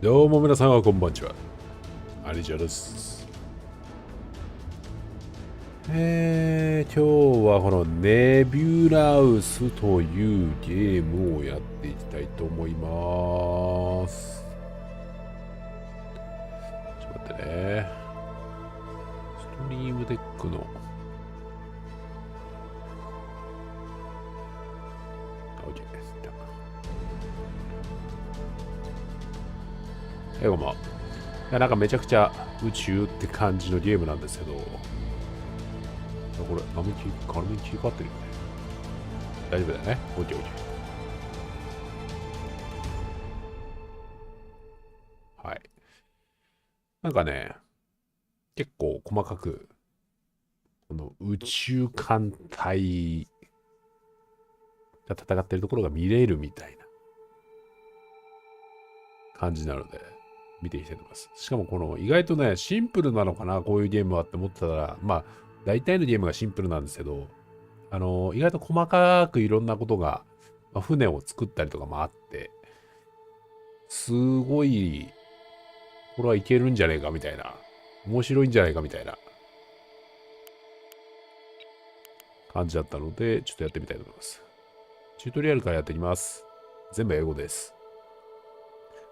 どうも皆さんはこんばんちは。兄者です。今日はこのネビュラウスというゲームをやっていきたいと思います。ちょっと待ってね。ストリームデックのOK です。こんばんは。なんかめちゃくちゃ宇宙って感じのゲームなんですけど、これ、画面切り替わってるよね。大丈夫だよね。オッケーオッケー。はい。なんかね、結構細かく、この宇宙艦隊が戦ってるところが見れるみたいな感じなので、見ていきたいと思います。しかもこの意外とね、シンプルなのかな、こういうゲームはって思ってたら、まあ、大体のゲームがシンプルなんですけど、意外と細かくいろんなことが、船を作ったりとかもあって、すごい、これはいけるんじゃねえかみたいな、面白いんじゃないかみたいな感じだったので、ちょっとやってみたいと思います。チュートリアルからやっていきます。全部英語です。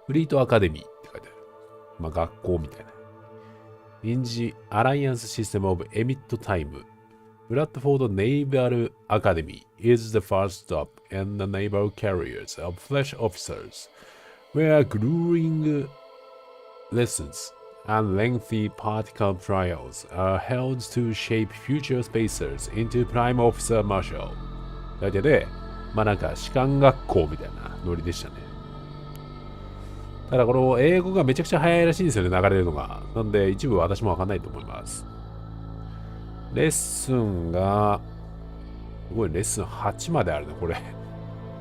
フリートアカデミーって書いてある。まあ、学校みたいな。In the Alliance System of Emit Time, Bradford Naval Academy is the first stop in the naval careers of flesh officers, where grueling lessons and lengthy practical trials are held to shape future spacers into prime officer marshal. だけで、まあなんか士官学校みたいなノリでしたね。ただこの英語がめちゃくちゃ早いらしいんですよね、流れるのが。なんで一部私もわかんないと思います。レッスンが、すごいレッスン8まであるね、これ。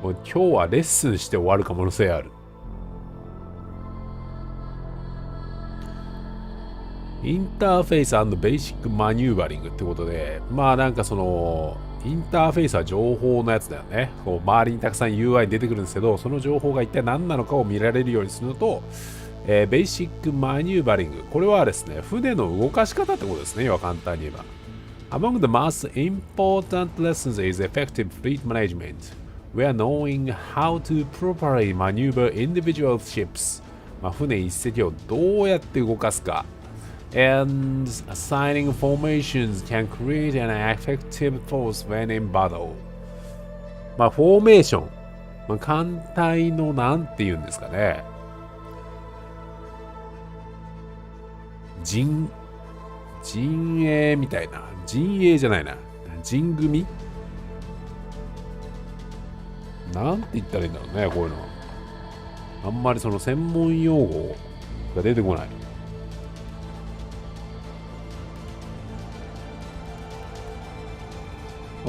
もう今日はレッスンして終わる可能性ある。インターフェース&ベーシックマニューバリングってことで、まあなんかその、インターフェースは情報のやつだよね。こう周りにたくさん UI に出てくるんですけど、その情報が一体何なのかを見られるようにするのと、ベーシックマニューバリング。これはですね、船の動かし方ってことですね。要は簡単に言えば。Among the most important lessons is effective fleet management, where knowing how to properly maneuver individual ships、船一隻をどうやって動かすか。And assigning formations can create an effective force when in battle. フォーメーション。艦隊のなんて言うんですかね。陣営みたいな。陣営じゃないな。陣組なんて言ったらいいんだろうね、こういうの。あんまりその専門用語が出てこない。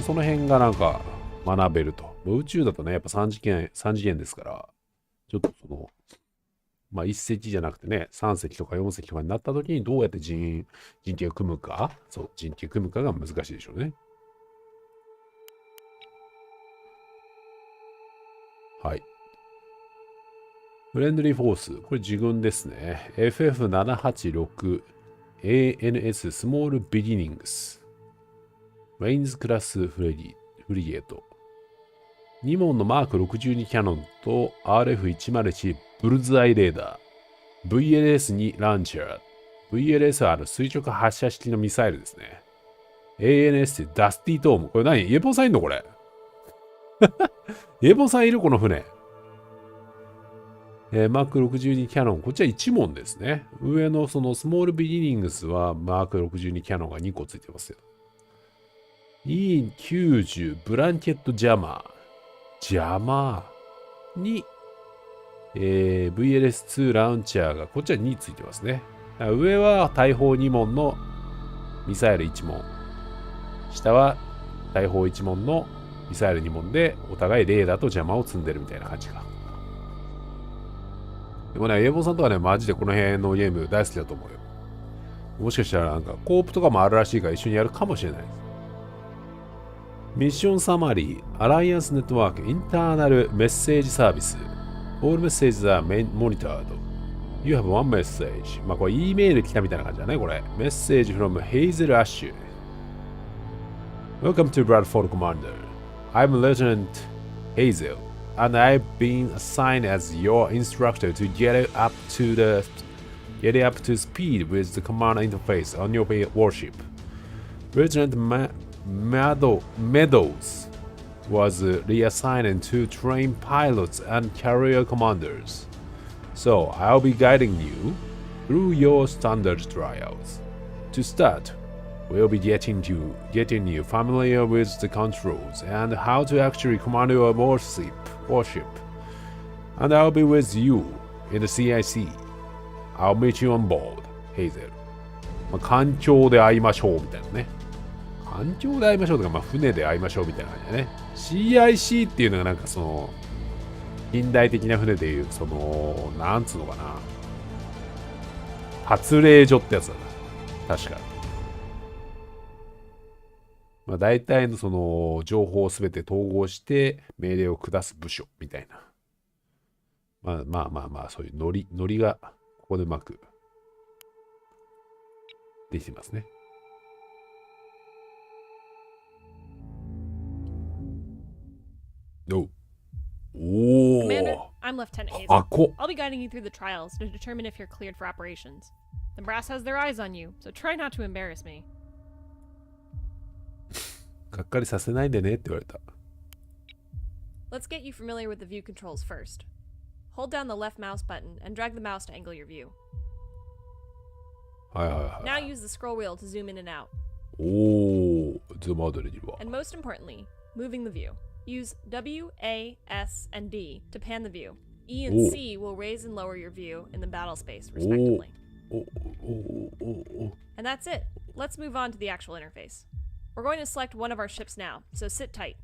その辺がなんか学べると。宇宙だとね、やっぱ3次元ですから、ちょっとその、1隻じゃなくてね、3隻とか4隻とかになった時にどうやって陣形を組むか、陣形を組むかが難しいでしょうね。はい。フレンドリーフォース。これ自軍ですね。FF786 ANS スモールビギニングス。レインズクラスフリゲート。2門のマーク62キャノンと RF101 ブルズアイレーダー。VLS2 ランチャー。VLS は垂直発射式のミサイルですね。ANS ってダスティトーム。これ何イエポンさんいるのこれ。イエポンさんいるこの船。マーク62キャノン。こっちは1門ですね。上のそのスモールビギニングスはマーク62キャノンが2個ついてますよ。E90 ブランケットジャマーに、VLS2 ラウンチャーがこっちは2ついてますね。上は大砲2門のミサイル1門。下は大砲1門のミサイル2門でお互いレーダーと邪魔を積んでるみたいな感じか。でもね、エイボンさんとかね、マジでこの辺のゲーム大好きだと思うよ。もしかしたらなんかコープとかもあるらしいから一緒にやるかもしれないです。ミッションサマリー、アライアンスネットワーク、インターナルメッセージサービス。All messages are monitored. You have one message. まあこれ E メール来たみたいな感じだね、これ。Message from Hazel Ash。Welcome to Bradford Commander. I'm Lieutenant Hazel, and I've been assigned as your instructor to get up to speed with the command interface on your warship. Lieutenant Meadows was reassigned to train pilots and carrier commanders. So I'll be guiding you through your standard trials. To start, we'll be getting you familiar with the controls and how to actually command your warship. And I'll be with you in the CIC. I'll meet you on board, Hazel. まあ、艦橋で会いましょうみたいなね。艦橋で会いましょうとか、まあ、船で会いましょうみたいな感じだね。CIC っていうのがなんかその、近代的な船でいう、その、なんつうのかな。発令所ってやつだな。確か。まあ、大体のその、情報をすべて統合して命令を下す部署みたいな。まあ、そういうノリが、ここでうまくできてますね。Commander, I'm Lieutenant Hazel. I'll be guiding you through the trials to determine if you're cleared for operations. The brass has their eyes on you, so try not to embarrass me. がっかりさせないでねって言われた。Let's get you familiar with the view controls first. Hold down the left mouse button and drag the mouse to angle your view. Now use the scroll wheel to zoom in and out. ズームアウトできるわ。And most importantly, moving the view. Use W, A, S, and D to pan the view. E and C will raise and lower your view in the battle space, respectively. And that's it. Let's move on to the actual interface. We're going to select one of our ships now, so sit tight.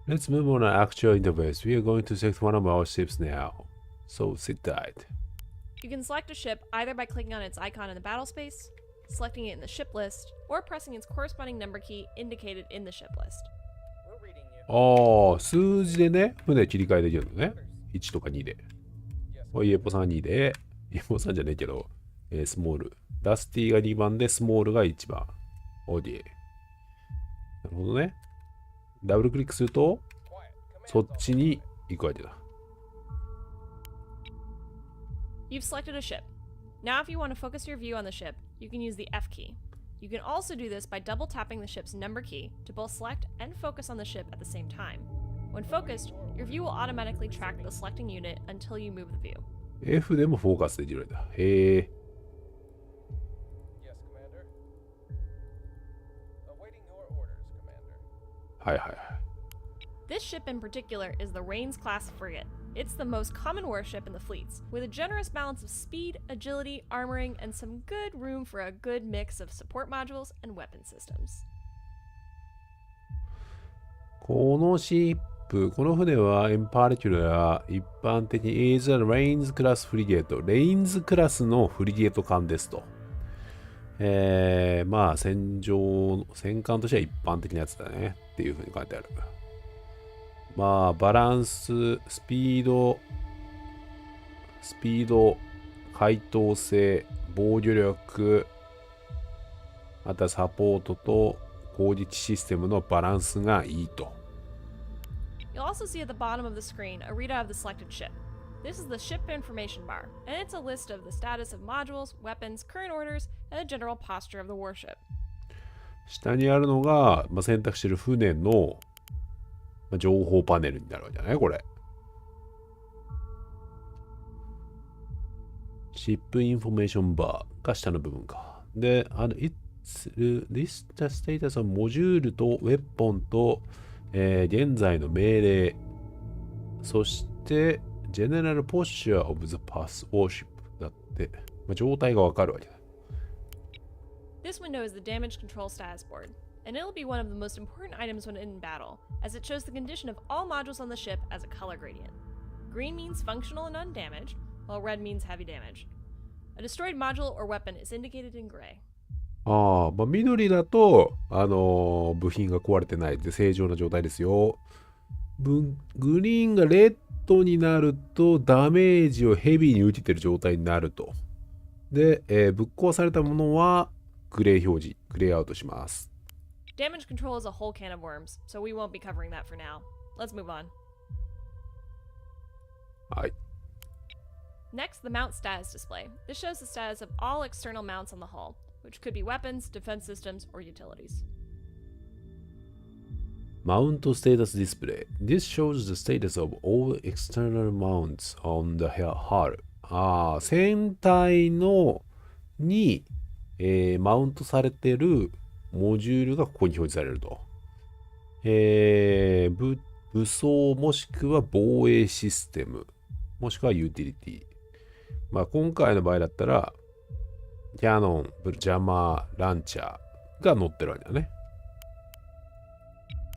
Let's move on to actual interface. We are going to select one of our ships now, so sit tight. You can select a ship either by clicking on its icon in the battle space, selecting it in the ship list, or pressing its corresponding number key indicated in the ship list. 数字でね、船切り替えできるのね。1とか2で。イエポさん2で、イエポさんじゃねえけど、スモール。ダスティが2番で、スモールが1番。ODA。なるほどね。ダブルクリックすると、そっちに行くわけだ。You've selected a ship. Now if you want to focus your view on the ship, you can use the F key. You can also do this by double tapping the ship's number key to both select and focus on the ship at the same time. When focused, your view will automatically track the selecting unit until you move the view. F でもフォーカスできるんだ。へえ。はいはいはい。This ship in particular is the Rains-class frigate. It's the most common warship in the fleets, with a generous balance of speed, agility, armoring, and some good room for a good mix of support modules and weapon systems. このシップ、この船はエンパーリキュラー、一般的に is a Rains クラスフリゲート、レインズクラスのフリゲート艦ですと。まあ戦艦としては一般的なやつだねっていうふうに書いてある。まあバランス、スピード、解凍性、防御力、またサポートと攻撃システムのバランスがいいと。You'll also see at the bottom of the screen a readout of the selected ship. This is the ship information bar, and it's a list of the status of modules, weapons, current orders, and the general posture of the warship. 下にあるのが、選択している船の情報パネルになるわけだね、これ。シップインフォメーションバーが下の部分か。で、list the status of モジュールとウェポンと、現在の命令、そして、General Posture of the Past Warship だって、状態がわかるわけだ。This window is the damage control status board, and it'll be one of the most important items when in battle, as it shows the condition of all modules on the ship as a color gradient. Green means functional and undamaged, while red means heavy damage. A destroyed module or weapon is indicated in gray. 緑だと、部品が壊れてないで正常な状態ですよ。グリーンがレッドになるとダメージをヘビーに受けてる状態になると。で、ぶっ壊されたものはグレー表示、グレーアウトします。Damage control is a whole can of worms, so we won't be covering that for now. Let's move on. はい。Next, the mount status display. This shows the status of all external mounts on the hull, which could be weapons, defense systems, or utilities. Mount status display. This shows the status of all external mounts on the hull. 船体のに、マウントされてるモジュールがここに表示されると。武装もしくは防衛システム、もしくはユーティリティ。まあ今回の場合だったら、キャノン、ジャマー、ランチャーが載ってるわけだね。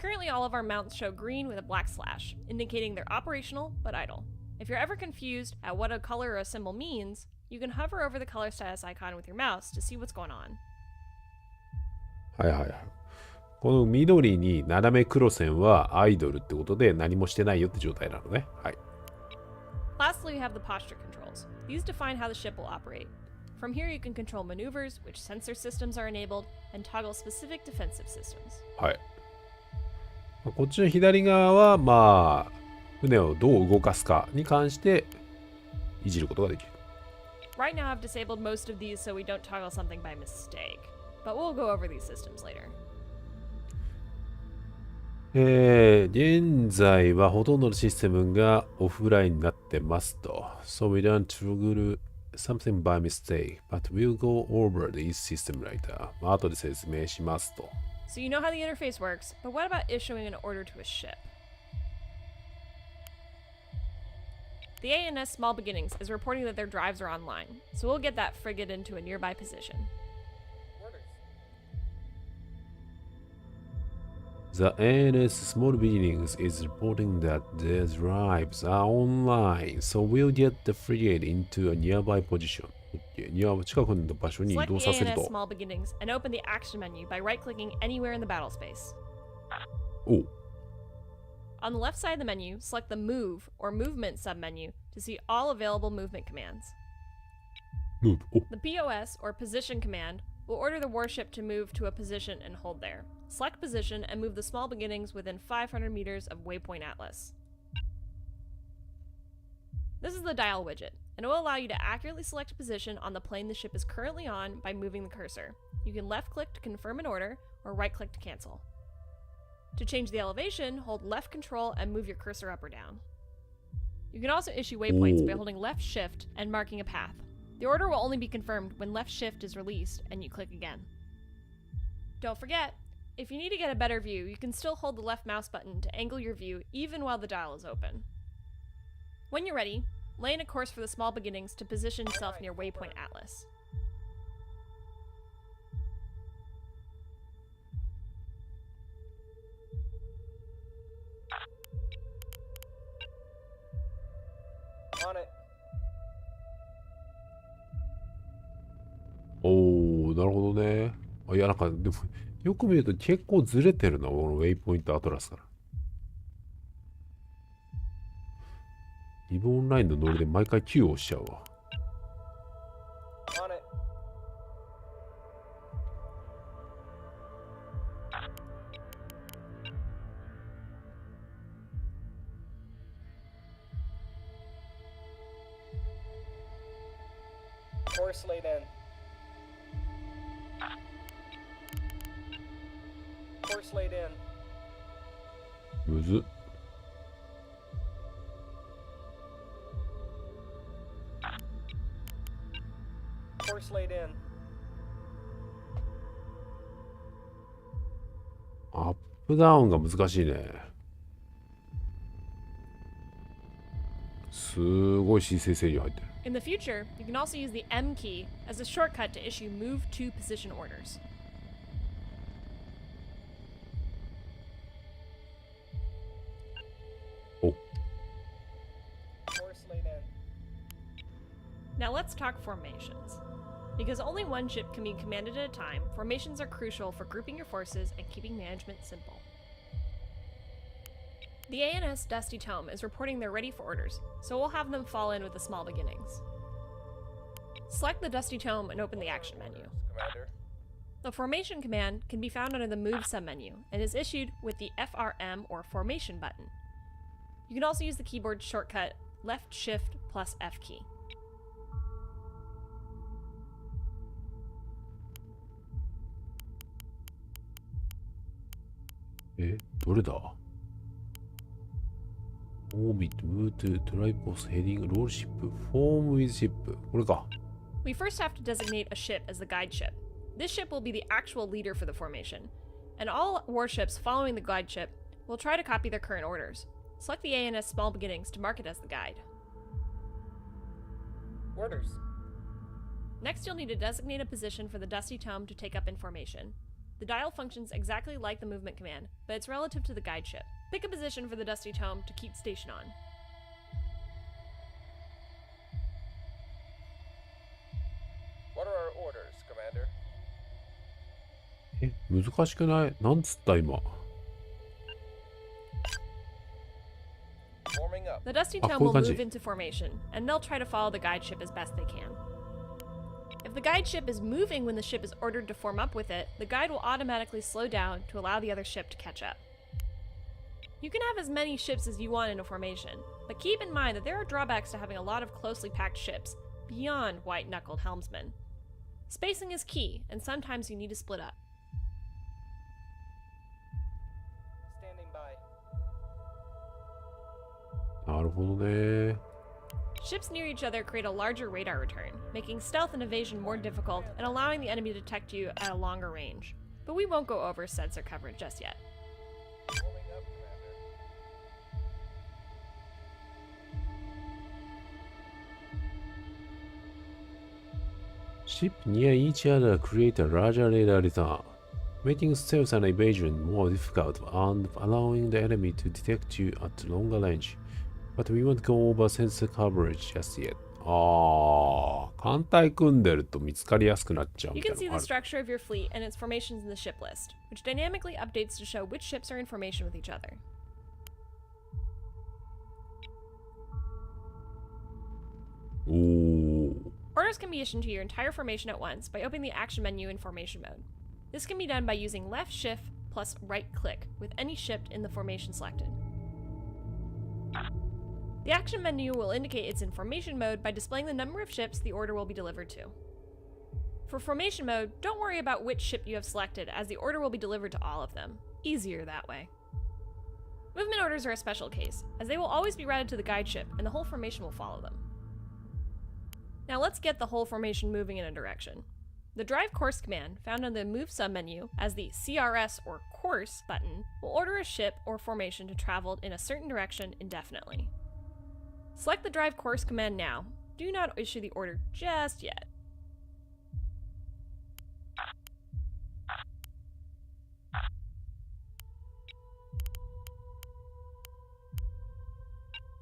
Currently, all of our mounts show green with a black slash, indicating they're operational but idle. If you're ever confused at what a color or a symbol means, you can hover over the color status icon with your mouse to see what's going on. はいはいはい。この緑に斜め黒線はアイドルってことで何もしてないよって状態なのね。はい。Lastly, we have the posture controls. These define how the ship will operate. From here, you can control maneuvers, which sensor systems are enabled, and toggle specific defensive systems. はい。こっちの左側は、まあ、船をどう動かすかに関していじることができる。Right now, I've disabled most of these so we don't toggle something by mistake. But we'll go over these systems later. 現在はほとんどのシステムがオフラインになってますと。So we don't toggle something by mistake, but we'll go over this system later. まあ、後で説明しますと。So you know how the interface works, but what about issuing an order to a ship? The ANS Small Beginnings is reporting that their drives are online, so we'll get that frigate into a nearby position. The ANS Small Beginnings is reporting that their drives are online, so we'll get the frigate into a nearby position. 近くの場所に移 Select 動 the させる ANS と。 Small Beginnings and open the action menu by right-clicking anywhere in the battle space. お On the left side of the menu, select the Move or Movement submenu to see all available movement commands. Move. Oh. The POS or Position command will order the warship to move to a position and hold there. Select position and move the Small Beginnings within 500 meters of Waypoint Atlas. This is the dial widget, and it will allow you to accurately select a position on the plane the ship is currently on by moving the cursor. You can left-click to confirm an order, or right-click to cancel. To change the elevation, hold left control and move your cursor up or down. You can also issue waypoints by holding left shift and marking a path. The order will only be confirmed when left shift is released and you click again. Don't forget, if you need to get a better view, you can still hold the left mouse button to angle your view even while the dial is open. When you're ready, lay in a course for the Small Beginnings to position itself near Waypoint Atlas. On it. おー、なるほどね。いや、なんか、でも、よく見ると結構ずれてるな、このウェイポイントアトラスから。リボンラインのノリで毎回 Q を押しちゃうわ。On it. Course laid in. Course laid in. むずっ。Course laid in. アップダウンが難しいね。すごい姿勢制御入ってる。In the future, you can also use the M key as a shortcut to issue move to position orders. Oh. Course laid in. Now let's talk formations. Because only one ship can be commanded at a time, formations are crucial for grouping your forces and keeping management simple. The ANS Dusty Tome is reporting they're ready for orders, so we'll have them fall in with the small beginnings. Select the Dusty Tome and open the action menu. Commander. The Formation command can be found under the Move submenu and is issued with the FRM or Formation button. You can also use the keyboard shortcut Left Shift plus F key.どれだ Orbit, move to tripos, heading, roll ship, form with ship. これか。We first have to designate a ship as the guide ship. This ship will be the actual leader for the formation, and all warships following the guide ship will try to copy their current orders. Select the ANS small beginnings to mark it as the guide. Orders. Next, you'll need to designate a position for the Dusty Tome to take up in formation. The dial functions exactly like the movement command, but it's relative to the guide ship. Pick a position for the Dusty Tome to keep station on. What are our orders, Commander? 難しくない？なんつった今。Forming up. The Dusty Tome will move into formation, and they'll try to follow the guide ship as best they can. If the guide ship is moving when the ship is ordered to form up with it, the guide will automatically slow down to allow the other ship to catch up. You can have as many ships as you want in a formation, but keep in mind that there are drawbacks to having a lot of closely packed ships beyond white-knuckled helmsmen. Spacing is key, and sometimes you need to split up. Standing by. なるほどね。 Ships near each other create a larger radar return, making stealth and evasion more difficult and allowing the enemy to detect you at a longer range. But we won't go over sensor coverage just yet. Forming up, Commander. Ship near each other create a larger radar return, making stealth and evasion more difficult and allowing the enemy to detect you at longer range. But we won't go over sensor coverage just yet. ああ、艦隊組んでると見つかりやすくなっちゃう You みたい can な see のが the ある。structure of your fleet and its formations in the ship list, which dynamically updates to show which ships are in formation with each other. おお。 Orders can be issued to your entire formation at once by opening the action menu in formation mode. This can be done by using left shift plus right click with any ship in the formation selected. The action menu will indicate it's in formation mode by displaying the number of ships the order will be delivered to. For formation mode, don't worry about which ship you have selected, as the order will be delivered to all of them. Easier that way. Movement orders are a special case, as they will always be routed to the guide ship, and the whole formation will follow them. Now let's get the whole formation moving in a direction. The Drive Course command, found on the Move submenu as the CRS or Course button, will order a ship or formation to travel in a certain direction indefinitely. Select the Drive Course command now. Do not issue the order just yet.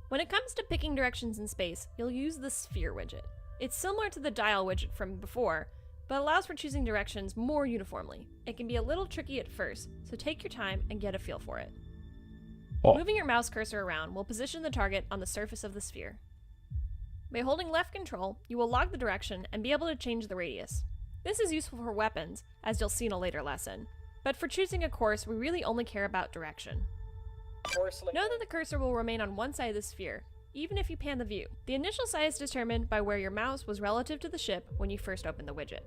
When it comes to picking directions in space, you'll use the Sphere widget. It's similar to the Dial widget from before, but allows for choosing directions more uniformly. It can be a little tricky at first, so take your time and get a feel for it. Moving your mouse cursor around will position the target on the surface of the sphere. By holding left control, you will log the direction and be able to change the radius. This is useful for weapons, as you'll see in a later lesson. But for choosing a course, we really only care about direction. Course laid Know that the cursor will remain on one side of the sphere, even if you pan the view. The initial size is determined by where your mouse was relative to the ship when you first opened the widget.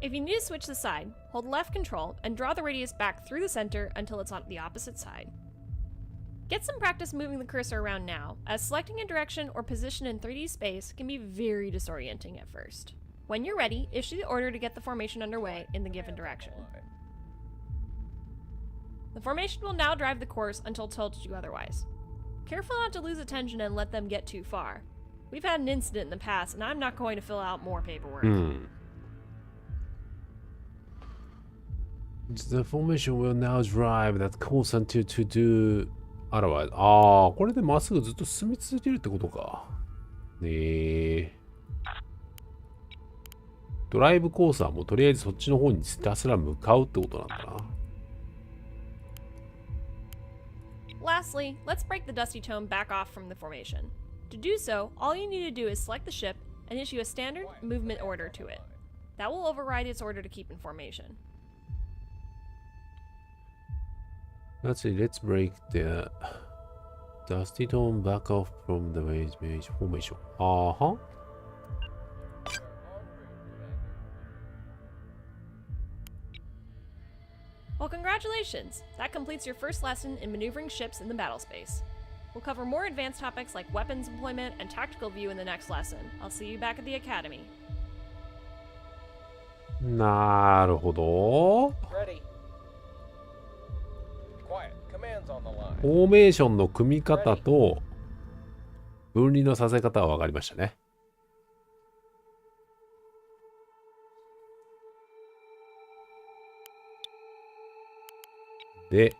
If you need to switch the side, hold left control and draw the radius back through the center until it's on the opposite side. Get some practice moving the cursor around now, as selecting a direction or position in 3D space can be very disorienting at first. When you're ready, issue the order to get the formation underway in the given direction. The formation will now drive the course until told you otherwise. Careful not to lose attention and let them get too far. We've had an incident in the past, and I'm not going to fill out more paperwork. The formation will now drive that course until to do otherwise. ああ、これでまっすぐずっと進み続けるってことか。ねえ。ドライブコースはもうとりあえずそっちの方にひたすら向かうってことなんだな。Lastly, let's break the dusty tome back off from the formation. To do so, all you need to do is select the ship and issue a standard movement order to it. That will override its order to keep in formation. Let's see, let's break the dusty tone back off from the main formation. Uh-huh. Well, congratulations! That completes your first lesson in maneuvering ships in the battle space. We'll cover more advanced topics like weapons employment and tactical view in the next lesson. I'll see you back at the academy. なるほど。 Ready. Quiet. Commands on the line. フォーメーションの組み方と分離のさせ方は分かりましたね。で、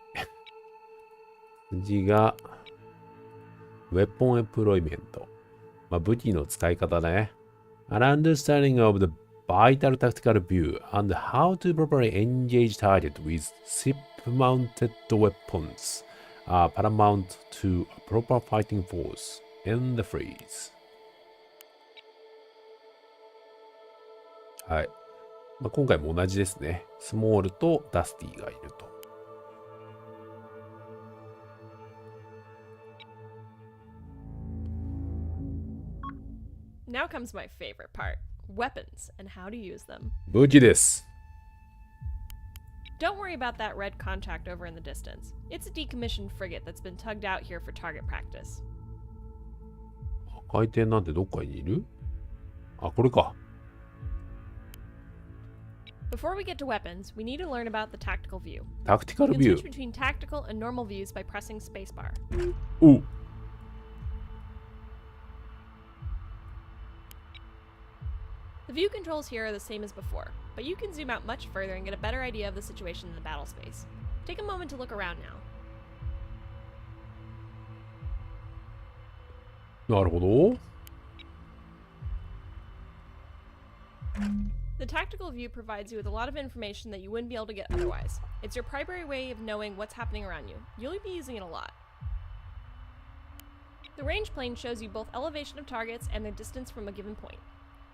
次が、ウェポンエプロイメント。まあ、武器の使い方ね。An understanding of the vital tactical view and how to properly engage target with ship-mounted weapons are paramount to a proper fighting force in the freeze. はい。まあ、今回も同じですね。スモールとダスティがいると。Now comes my favorite part, weapons and how to use them. 武器です。Don't worry about that red contact over in the distance. It's a decommissioned frigate that's been tugged out here for target practice. 回転なんてどっかにいる？あ、これか。Before we get to weapons, we need to learn about the tactical view. タクティカ You ル can ビュ switch ー。 between tactical and normal views by pressing spacebar. おう。The view controls here are the same as before, but you can zoom out much further and get a better idea of the situation in the battle space. Take a moment to look around now. なるほど。The tactical view provides you with a lot of information that you wouldn't be able to get otherwise. It's your primary way of knowing what's happening around you. You'll be using it a lot. The range plane shows you both elevation of targets and their distance from a given point.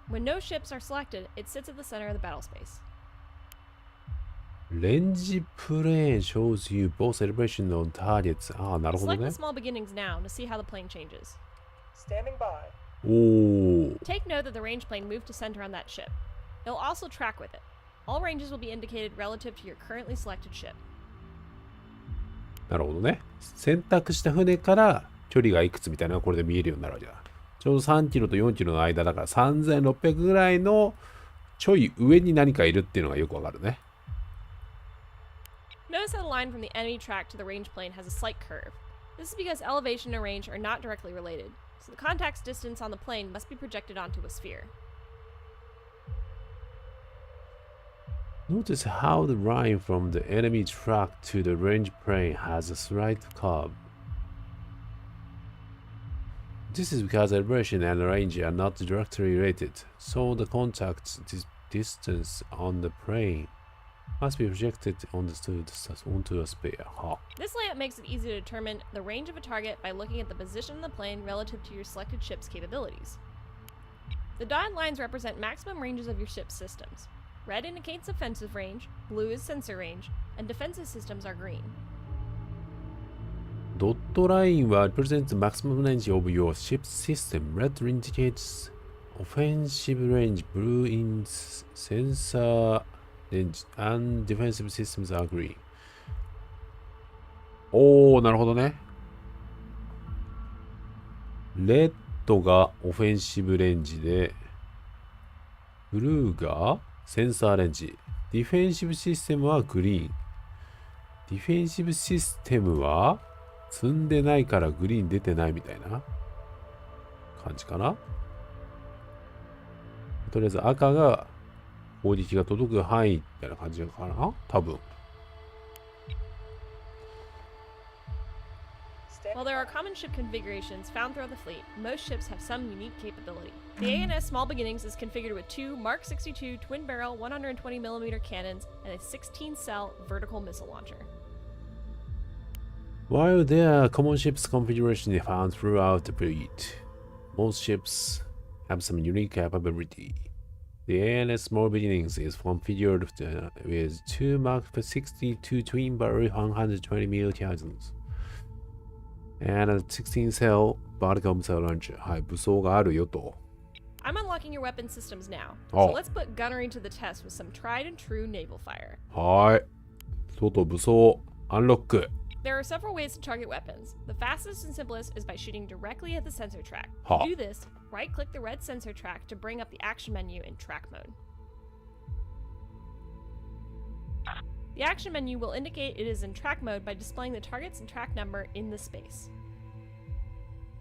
When no ships are selected, it sits at the center of the battle space. レンジプレーン shows you both elevation on targets. ああ、なるほど Select ね the。small beginnings now to see how the plane changes. Standing by. おお。 Take note that the range plane moved to center on that ship. It'll also track with it. All ranges will be indicated relative to your currently selected ship. なるほどね。選択した船から距離がいくつみたいなのがこれで見えるようになるわけだ。ちょうど3キロと4キロの間だから3600ぐらいのちょい上に何かいるっていうのがよくわかるね。Notice how the line from the enemy track to the range plane has a slight curve. This is because elevation and range are not directly related, so the contact's distance on the plane must be projected onto a sphere. Notice how the line from the enemy track to the range plane has a slight curve. This is because elevation and range are not directly related, so the contact distance on the plane must be projected onto a sphere. Huh. This layout makes it easy to determine the range of a target by looking at the position of the plane relative to your selected ship's capabilities. The dotted lines represent maximum ranges of your ship's systems. Red indicates offensive range, blue is sensor range, and defensive systems are green. ドットラインは represents the maximum range of your ship's system. Red indicates offensive range, blue in sensor range, and defensive systems are green. おー、なるほどね。レッドがオフェンシブレンジで、ブルーがセンサーレンジ。ディフェンシブシステムはグリーン。ディフェンシブシステムは積んでないからグリーン出てないみたいな感じかな。とりあえず赤が攻撃が届く範囲みたいな感じかな多分。While there are common ship configurations found throughout the fleet, most ships have some unique capability. The ANS Small Beginnings is configured with 2 Mark 62 twin-barrel 120mm cannons and a 16-cell vertical missile launcher. While there are common ships configuration found throughout the fleet, most ships have some unique capability. The ANS Small Beginnings is configured with 2 Mark 62 twin barrel 120 mm cannons and a 16 cell vertical missile launcher. はい、武装があるよと。I'm unlocking your weapon systems now, Oh. so let's put gunnery to the test with some tried and true naval fire. はい。外武装、アンロック。There are several ways to target weapons. The fastest and simplest is by shooting directly at the sensor track. Huh. To do this, right-click the red sensor track to bring up the action menu in track mode. The action menu will indicate it is in track mode by displaying the targets and track number in the space.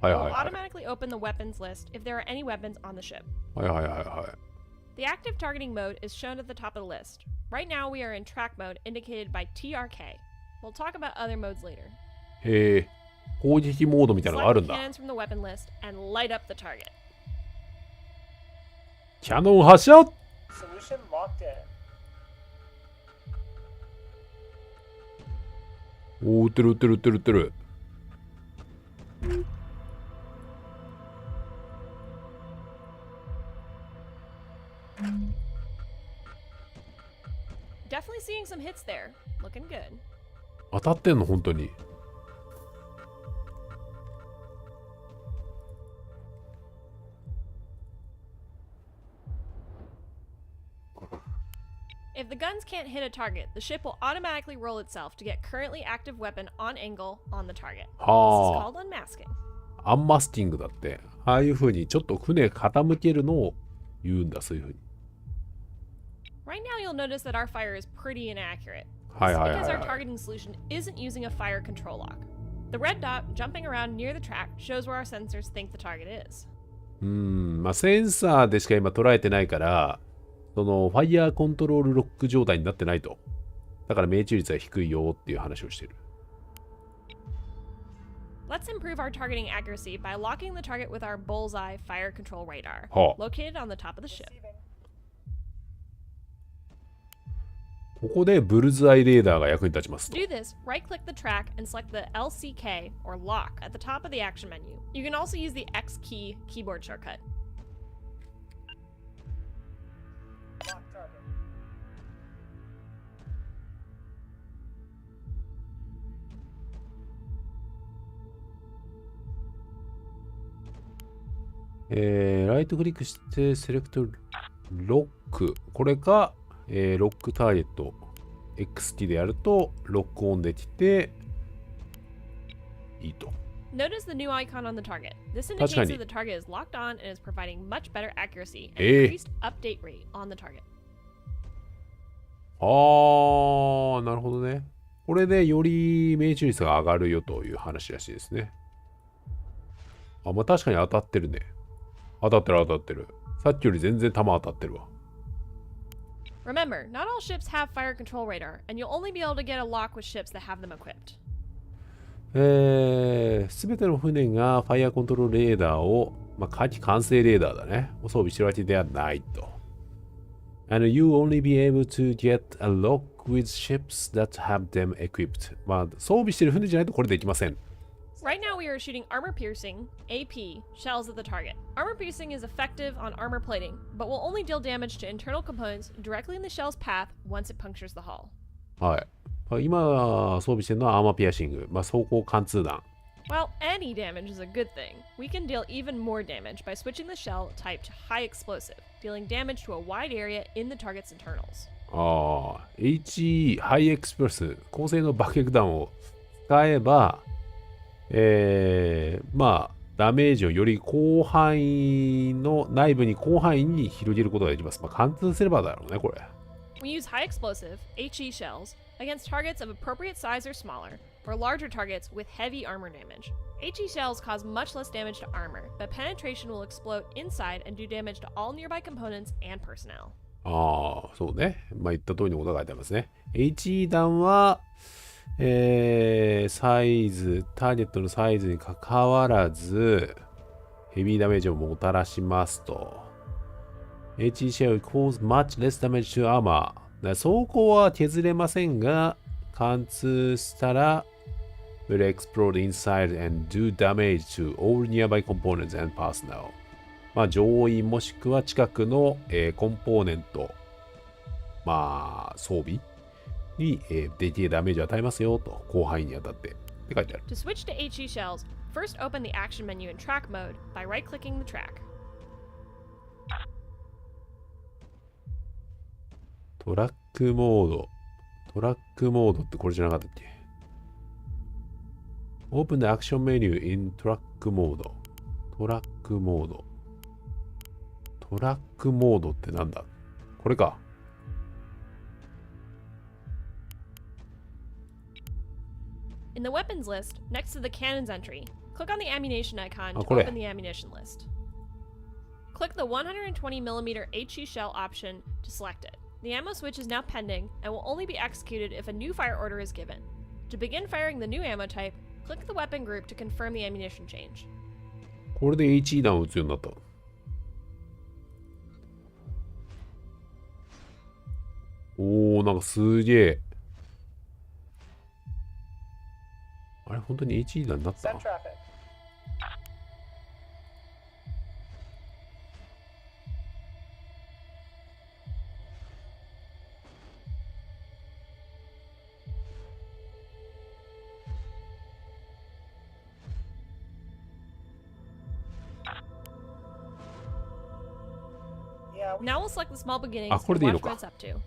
はい It はい will はい。 automatically open the weapons list if there are any weapons on the ship. はいはいはいはい。The active targeting mode is shown at the top of the list. Right now we are in track mode indicated by TRK. We'll talk about other modes later. へえ、攻撃モードみたいなのがある Select ん the だ。 cannons from the weapon list and light up the target. キャノン発射 Solution locked in. おー、撃ってる撃ってる撃ってる撃ってる。Definitely seeing some hits there. Looking good. 当たってんの本当に。If the guns can't hit a target, the ship will automatically roll itself to get currently active weapon on angle on the target. This is は called unmasking. あ、アンマスキングだって。ああいう風にちょっと船傾けるのを言うんだ、そういう風に。Right now you'll notice that our fire is pretty inaccurate. This はい is はいは because い our はい。 targeting solution isn't using a fire control lock. The red dot jumping around near the track shows where our sensors think the target is. まあセンサーでしか今捉えてないから、そのファイヤーコントロールロック状態になってないと。だから命中率は低いよっていう話をしてる。Let's improve our targeting accuracy by locking the target with our bullseye fire control radar, はあ、 located on the top of the ship. Receiving. ここでブルズアイレーダーが役に立ちますと。 To do this, right-click the track and select the LCK, or lock, at the top of the action menu. You can also use the X key keyboard shortcut. Lock target. ライトクリックしてセレクトロック。これか、ロックターゲット XT でやるとロックオンできていいと。 Notice the new icon on the target. This 確か indicates に。 that the target is locked on and is providing much better accuracy and ええ。 increased update rate on the target. あー、なるほどね。これでより命中率が上がるよという話らしいですね。あ、まあ確かに当たってるね。当たってる当たってる。さっきより全然弾当たってるわ。Remember, not all ships have fire control radar, and you'll only be able to get a lock with ships that have them equipped. すべての船がファイアーコントロールレーダーを、まあ、火器管制レーダーだね。を装備してるわけではないと。And you only be able to get a lock with ships that have them equipped. まあ、装備してる船じゃないとこれできません。Right now, we are shooting armor piercing, AP, shells at the target. Armor piercing is effective on armor plating, but will only deal damage to internal components directly in the shell's path once it punctures the hull. はい。今装備してるのはアーマーピアシング。まあ、装甲貫通弾。While any damage is a good thing, we can deal even more damage by switching the shell type to high explosive, dealing damage to a wide area in the target's internals. ああ、HE ハイエクスプレス、高性能爆撃弾を使えば、まあ、ダメージをより広範囲の内部に広範囲に広げることができます。まあ、貫通すればだろうね、これ。We use high explosive, HE shells, against targets of appropriate size or smaller, or larger targets with heavy armor damage. HE shells cause much less damage to armor, but penetration will explode inside and do damage to all nearby components and personnel. ああ、そうね。まあ、言った通りのことが書いてありますね。HE 弾は、サイズ、ターゲットのサイズにかかわらず、ヘビーダメージをもたらしますと。HE shell cause much less damage to armor。装甲は削れませんが、貫通したら、will explode inside and do damage to all nearby components and personnel. まあ、乗員もしくは近くの、コンポーネント、まあ、装備に、できるダメージを与えますよと、広範囲にあたって。って書いてある。To switch to HE shells, first open the action menu in track mode by right-clicking the track. トラックモード。トラックモードってこれじゃなかったっけ？ Open the action menu in track mode. トラックモード。トラックモードってなんだ？これか。In the weapons list, next to the cannons entry, click on the ammunition icon to これ。 open the ammunition list. Click the 120mm HE shell option to select it. The ammo switch is now pending and will only be executed if a new fire order is given. To begin firing the new ammo type, click the weapon group to confirm the ammunition change. これで HE 弾を撃つようになった。おー、なんかすげえ。あれ、本当に HE 弾になった？ Set traffic. Yeah, we Now we'll select the small beginnings あ、これ and でいいの watch か。 what it's up to.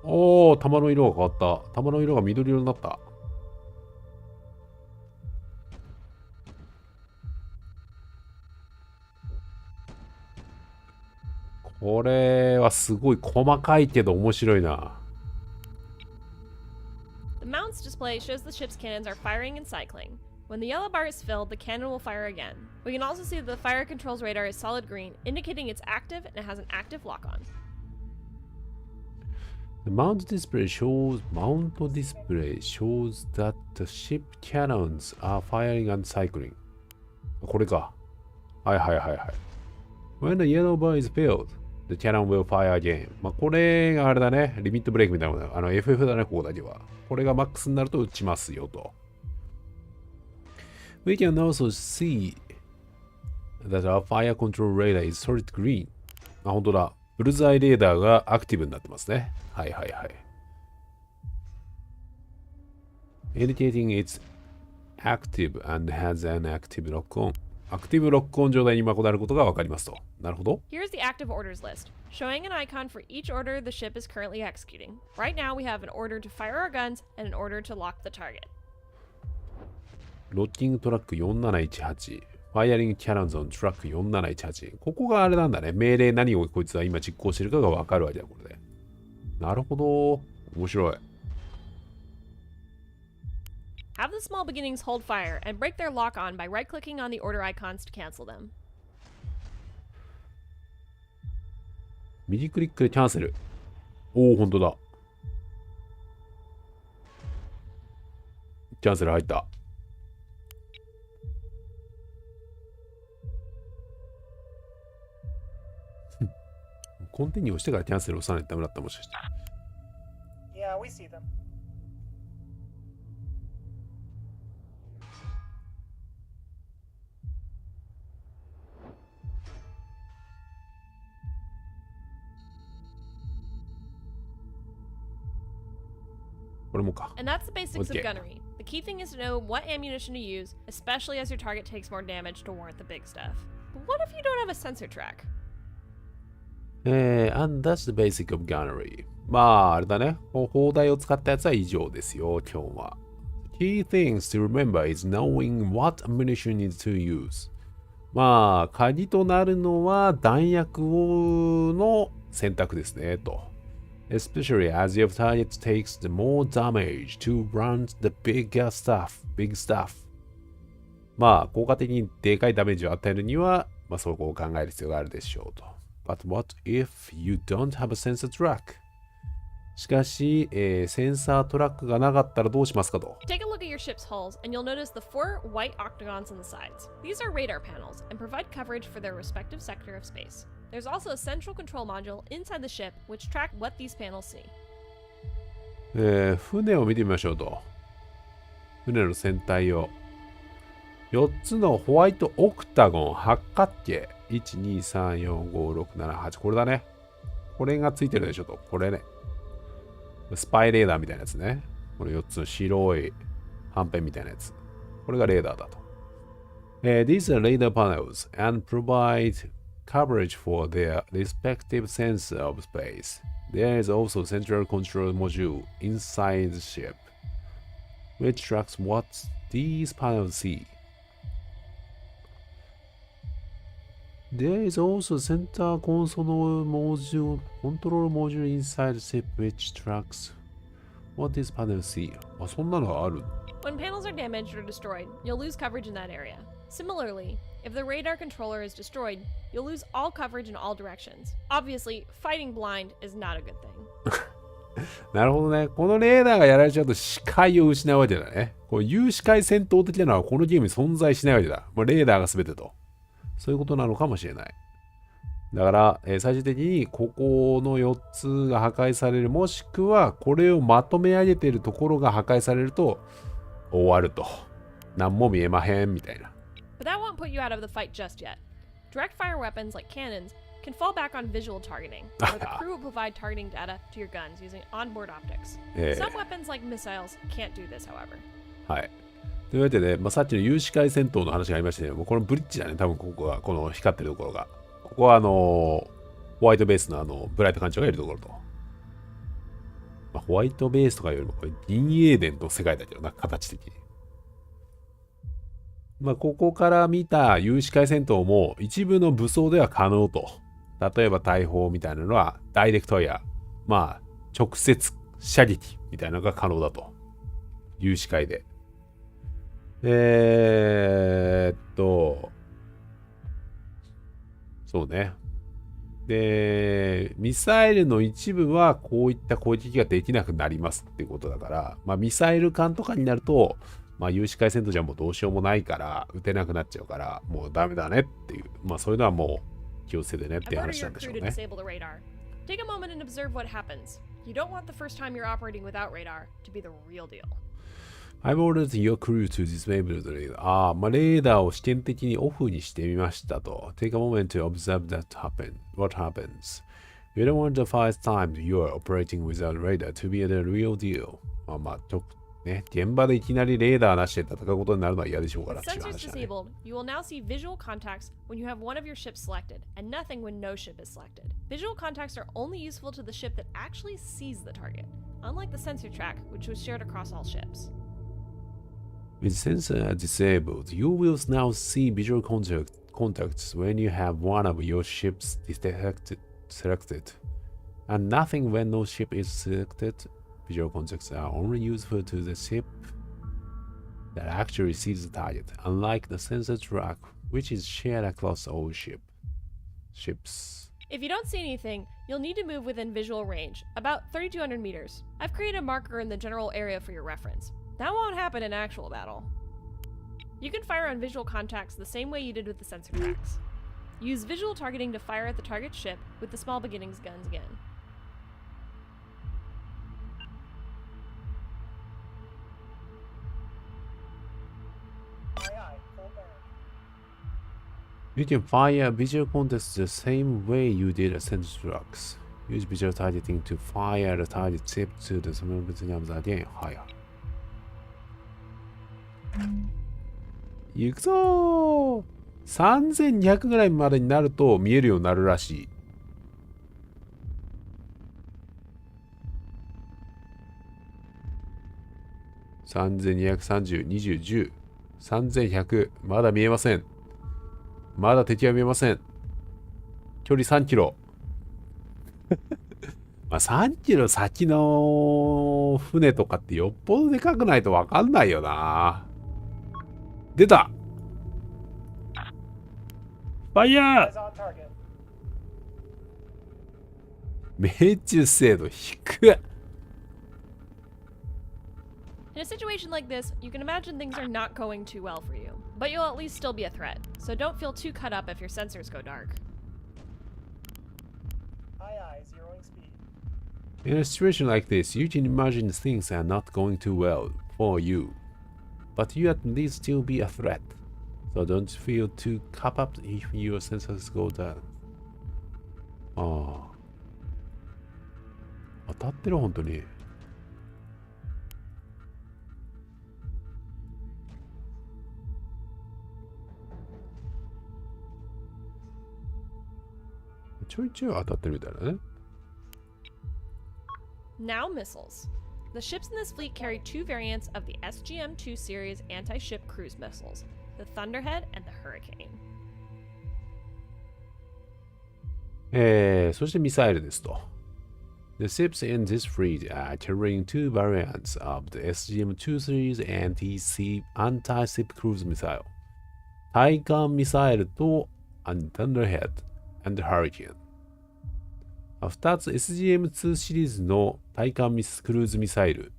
おー、弾の色が変わった。弾の色が緑色になった。これはすごい細かいけど面白いな。The mounts display shows the ship's cannons are firing and cycling. When the yellow bar is filled, the cannon will fire again. We can also see that the fire controls radar is solid green, indicating it's active and it has an active lock-on. The mount display shows that the ship cannons are firing and cycling. これか。はいはいはいはい。When the yellow bar is filled, the cannon will fire again. まあこれがあれだね。リミットブレイクみたいなもの。FF だね、ここだけは。これがマックスになると撃ちますよと。We can also see that our fire control radar is solid green. あ、本当だ。ブルザイレーダーがアクティブになってますね。はいはいはい。Indicating it's active and has an active lock-on. アクティブロックオン状態に今なることがわかりますと。なるほど。Here's the active orders list, showing an icon for each order the ship is currently executing. Right now we have an order to fire our guns and an order to lock the target. ロッキングトラック4718。ファイアリングキャノンズオントラック4718。ここがあれなんだね。命令何をこいつは今実行してるかがわかるわけだ、これで。なるほど。面白い。Have the small beginnings hold fire and break their lock-on by right-clicking on the order icons to cancel them. 右クリックでキャンセル。おお、ほんとだ。キャンセル入った。コンティニューをしてからキャンセルを押さないとダメだったもしかして。Yeah, we see them. これもか。 And that's the basics Okay. of gunnery. The key thing is to know what ammunition to use, especially as your target takes more damage to warrant the big stuff. But what if you don't have a sensor track? And that's the basic of gunnery. まあ、あれだね。砲台を使ったやつは以上ですよ、今日は。Key things to remember is knowing what ammunition is to use. まあ、鍵となるのは弾薬の選択ですね、と。Especially as your target takes the more damage to run the big stuff. まあ、効果的にでかいダメージを与えるには、まあ、そこを考える必要があるでしょうと。But what if you don't have a sensor track? しかし、センサートラックがなかったらどうしますかと。Take a look at your ship's hulls, and you'll notice the 4 white octagons on the sides. These are radar panels and provide coverage for their respective sector of space. There's also a central control module inside the ship which track what these panels see. 船を見てみましょうと。船の船体を。4つのホワイトオクタゴン、八角形。1、2、3、4、5、6、7、8。これだね。これがついてるでしょと。これね。スパイレーダーみたいなやつね。この4つの白いはんぺんみたいなやつ。これがレーダーだと。These are radar panels and provide coverage for their respective sensor of space. There is also a central control module inside the ship, which tracks what these panels see. There is also a center control module inside the ship which tracks what these panels see. あ、そんなのがある。When panels are damaged or destroyed, you'll lose coverage in that area. Similarly, if the radar controller is destroyed, you'll lose all coverage in all directions. Obviously, fighting blind is not a good thing. なるほどね。このレーダーがやられちゃうと視界を失うわけだね。こう有視界戦闘的なのはこのゲームに存在しないわけだ。もうレーダーが全てと。そういうことなのかもしれない。だから、最終的にここの4つが破壊される、もしくはこれをまとめ上げているところが破壊されると終わると。何も見えまへんみたいな。But that won't put you out of the fight just yet. Direct fire weapons like cannons can fall back on visual targeting, where the crew will provide targeting data to your guns using onboard optics. Some weapons like missiles can't do this, however. はい。というわけで、さっきの有視界戦闘の話がありましたけども、このブリッジだね、多分ここが、この光ってるところが。ここはホワイトベースのブライト艦長がいるところと。ホワイトベースとかよりも、これ銀英伝の世界だけどな、形的に。ここから見た有視界戦闘も一部の武装では可能と。例えば大砲みたいなのはダイレクトエア、直接射撃みたいなのが可能だと。有視界で。そうね。で、ミサイルの一部はこういった攻撃ができなくなりますっていうことだから、ミサイル艦とかになると、有視界戦闘じゃもうどうしようもないから、撃てなくなっちゃうから、もうダメだねっていう、そういうのはもう気をつけてねっていう話なんでしょうね。Take a moment and observe what happens. You don't want the first time you're operating without radar to be the real deal. I've ordered your crew to disable the radar. レーダーを試験的にオフにしてみましたと。Take a moment to observe what happens. You don't want the first time you're operating without radar to be the real deal. 現場でいきなりレーダーなしで戦うことになるのは嫌でしょうからっていう With 話 sensors だね。disabled, you will now see visual contacts when you have one of your ships selected, and nothing when no ship is selected. Visual contacts are only useful to the ship that actually sees the target, unlike the sensor track, which was shared across all ships. With sensor disabled, you will now see visual contacts when you have one of your ships selected, and nothing when no ship is selected. Visual contacts are only useful to the ship that actually sees the target, unlike the sensor track, which is shared across all ships. If you don't see anything, you'll need to move within visual range, about 3,200 meters. I've created a marker in the general area for your reference. That won't happen in actual battle. You can fire on visual contacts the same way you did with the sensor tracks. Use visual targeting to fire at the target ship with the small beginnings guns again. You can fire visual contacts the same way you did a sensor tracks. Use visual targeting to fire the target ship to the small beginnings again. はい。行くぞー。3200ぐらいまでになると見えるようになるらしい。3230、20、10、3100、まだ見えません。まだ敵は見えません。距離3キロ。3キロ先の船とかってよっぽどでかくないとわかんないよな。出た！ファイヤー！命中精度低っ！ In a situation like this, you can imagine things are not going too well for you, but you'll at least still be a threat, so don't feel too cut up if your sensors go dark. Aye, zeroing speed. In a situation like this, you can imagine things are not going too well for you, but you at least still be a threat. So don't feel too cut up if your sensors go down. ああ。当たってる、本当に。ちょいちょい当たってるみたいなね。Now missiles. The ships in this fleet carry two variants of the SGM-2 series anti-ship cruise missiles, the Thunderhead and the Hurricane. そしてミサイルですと。The ships in this fleet are carrying two variants of the SGM-2 series anti-ship cruise missile. 対艦ミサイルと Thunderhead and Hurricane。2つ SGM-2 シリーズの対艦クルーズミサイル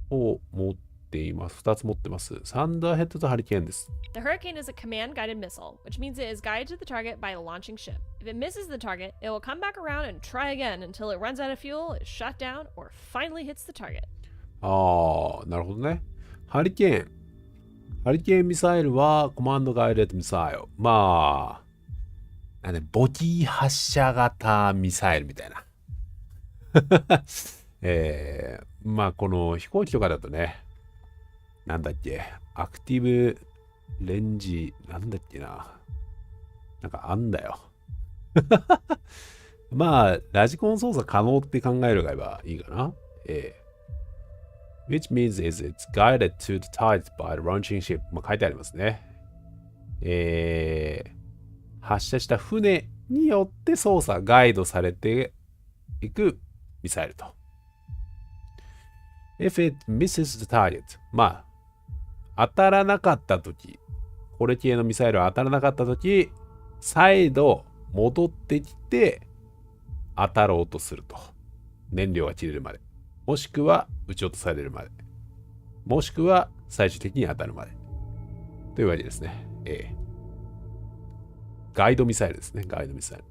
を持っています。2つ持ってます。サンダーヘッドとハリケーンです。The Hurricane is a command-guided missile, which means it is guided to the target by a launching ship. If it misses the target, it will come back around and try again until it runs out of fuel, is shot down, or finally hits the target. ああ、なるほどね。ハリケーン。ハリケーンミサイルはコマンドガイデッドミサイル。まあ、ボディ発射型ミサイルみたいな。まあこの飛行機とかだとね、なんだっけ、アクティブレンジ、なんだっけな。なんかあんだよ。まあ、ラジコン操作可能って考えればいいかな。which means is it's guided to the target by the launching ship。まあ書いてありますね。発射した船によって操作、ガイドされていくミサイルと。If it misses the target、まあ、当たらなかったとき、これ系のミサイルは当たらなかったとき、再度戻ってきて当たろうとすると。燃料が切れるまで。もしくは撃ち落とされるまで。もしくは最終的に当たるまで。というわけですね。ガイドミサイルですね。ガイドミサイル。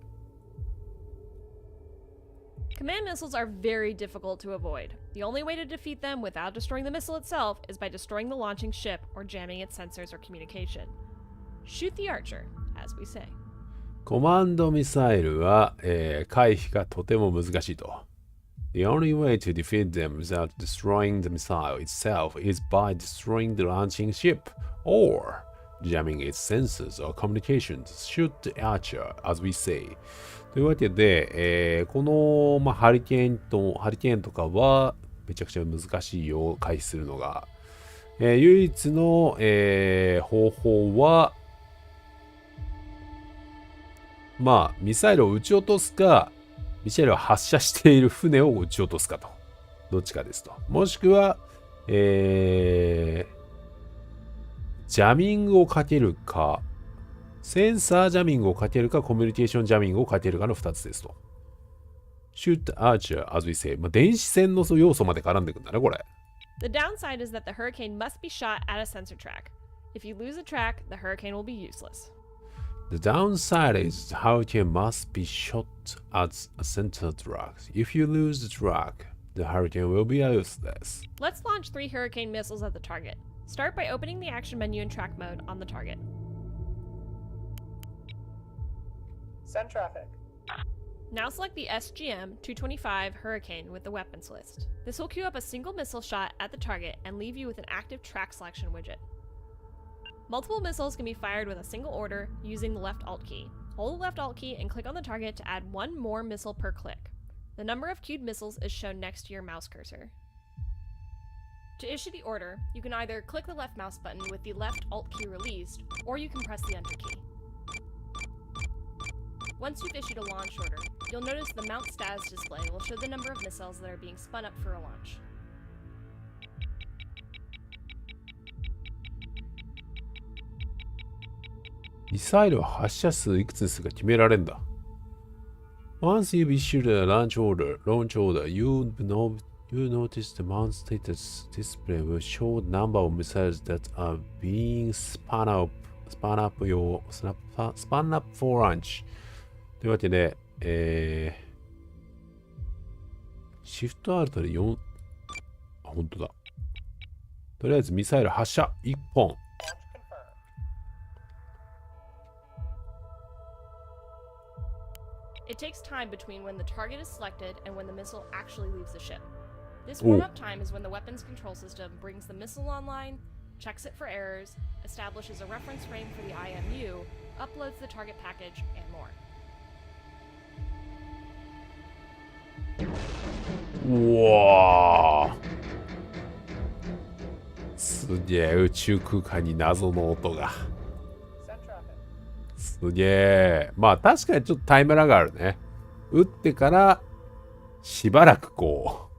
Command missiles are very difficult to avoid. The only way to defeat them without destroying the missile itself is by destroying the launching ship or jamming its sensors or communication. Shoot the archer, as we say. コマンドミサイルは、回避がとても難しいと。The only way to defeat them without destroying the missile itself is by destroying the launching ship or jamming its sensors or communications. Shoot the archer, as we say. というわけで、この、ハリケーンとかはめちゃくちゃ難しいよを回避するのが、唯一の、方法は、まあ、ミサイルを撃ち落とすか、ミサイルを発射している船を撃ち落とすかと。どっちかですと。もしくは、ジャミングをかけるか、センサージャミングをかけるか、コミュニケーションジャミングをかけるかの2つですと。Shoot archer, as we say. まあ、電子戦の要素まで絡んでくんだね、これ。The downside is that the Hurricane must be shot at a sensor track. If you lose a track, the Hurricane will be useless. The downside is Hurricane must be shot at a center track. If you lose the track, the Hurricane will be useless. Let's launch 3 Hurricane missiles at the target. Start by opening the action menu in track mode on the target. Send traffic. Now select the SGM-225 Hurricane with the weapons list. This will queue up a single missile shot at the target and leave you with an active track selection widget. Multiple missiles can be fired with a single order using the left Alt key. Hold the left Alt key and click on the target to add one more missile per click. The number of queued missiles is shown next to your mouse cursor. To issue the order, you can either click the left mouse button with the left Alt key released, or you can press the Enter key. Once you've issued a launch order, you'll notice the Mount Status display will show the number of missiles that are being spun up for a launch. ミサイルは発射数いくつにするか決められるんだ。Once you've issued a launch order, you You notice the mount status display will show the number of missiles that are being spun up for launch. というわけで、シフトアルトで4、本当だ。とりあえずミサイル発射1本。Launch confirmed. It takes time between when the target is selected and when the missile actually leaves the ship. This warm-up time is when the weapons control system brings the missile online, checks it for errors, establishes a reference frame for the IMU, uploads the target package, and more. うわー、すげえ、宇宙空間に謎の音が。Send traffic. すげえ。まあ確かにちょっとタイムラグあるね。撃ってからしばらくこう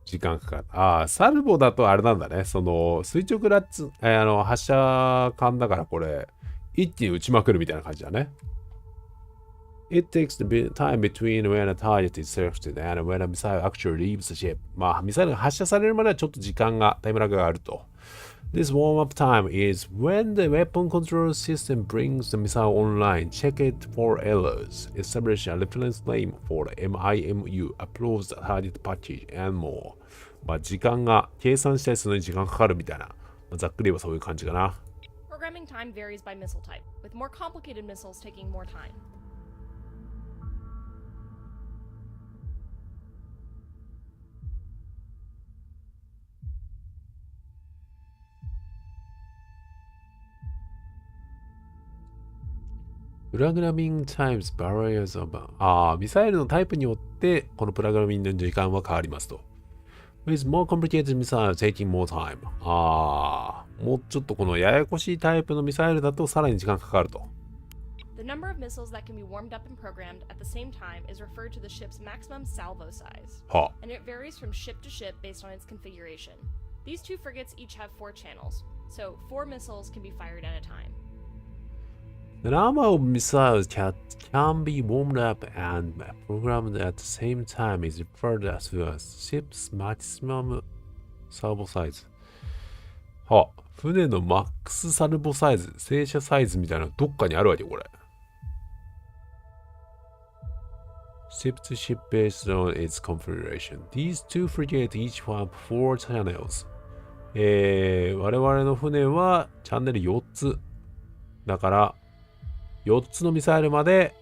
時間かかる。ああ、サルボだとあれなんだね。その垂直ラッツ、発射管だからこれ一気に撃ちまくるみたいな感じだね。It takes the time between when a target is selected and when a missile actually leaves the ship. まあ、ミサイルが発射されるまではちょっと時間が、タイムラグがあると。This warm-up time is when the weapon control system brings the missile online, check it for errors, establish a reference frame for the MIMU, uploads the target package, and more. まあ、時間が、計算したりするのに時間かかるみたいな。まあ、ざっくり言えばそういう感じかな。Programming time varies by missile type, with more complicated missiles taking more time. Programming times varies of ミサイルのタイプによってこのプログラミングの時間は変わりますと。With more complicated missiles taking more time. もうちょっとこのややこしいタイプのミサイルだとさらに時間かかると。The number of missiles that can be warmed up and programmed at the same time is referred to the ship's maximum salvo size, は and it varies from ship to ship based on its configuration. These two frigates each have 4 channels, so 4 missiles can be fired at a time. The number of missiles can be warmed up and programmed at the same time is referred to as ship's maximum salvo size. は船のマックスサルボサイズ、静車サイズみたいなのどっかにあるわけこれ。Ship to ship based on its configuration. These two frigates each have 4 channels. 我々の船はチャンネル4つ。だから、4つのミサイルまで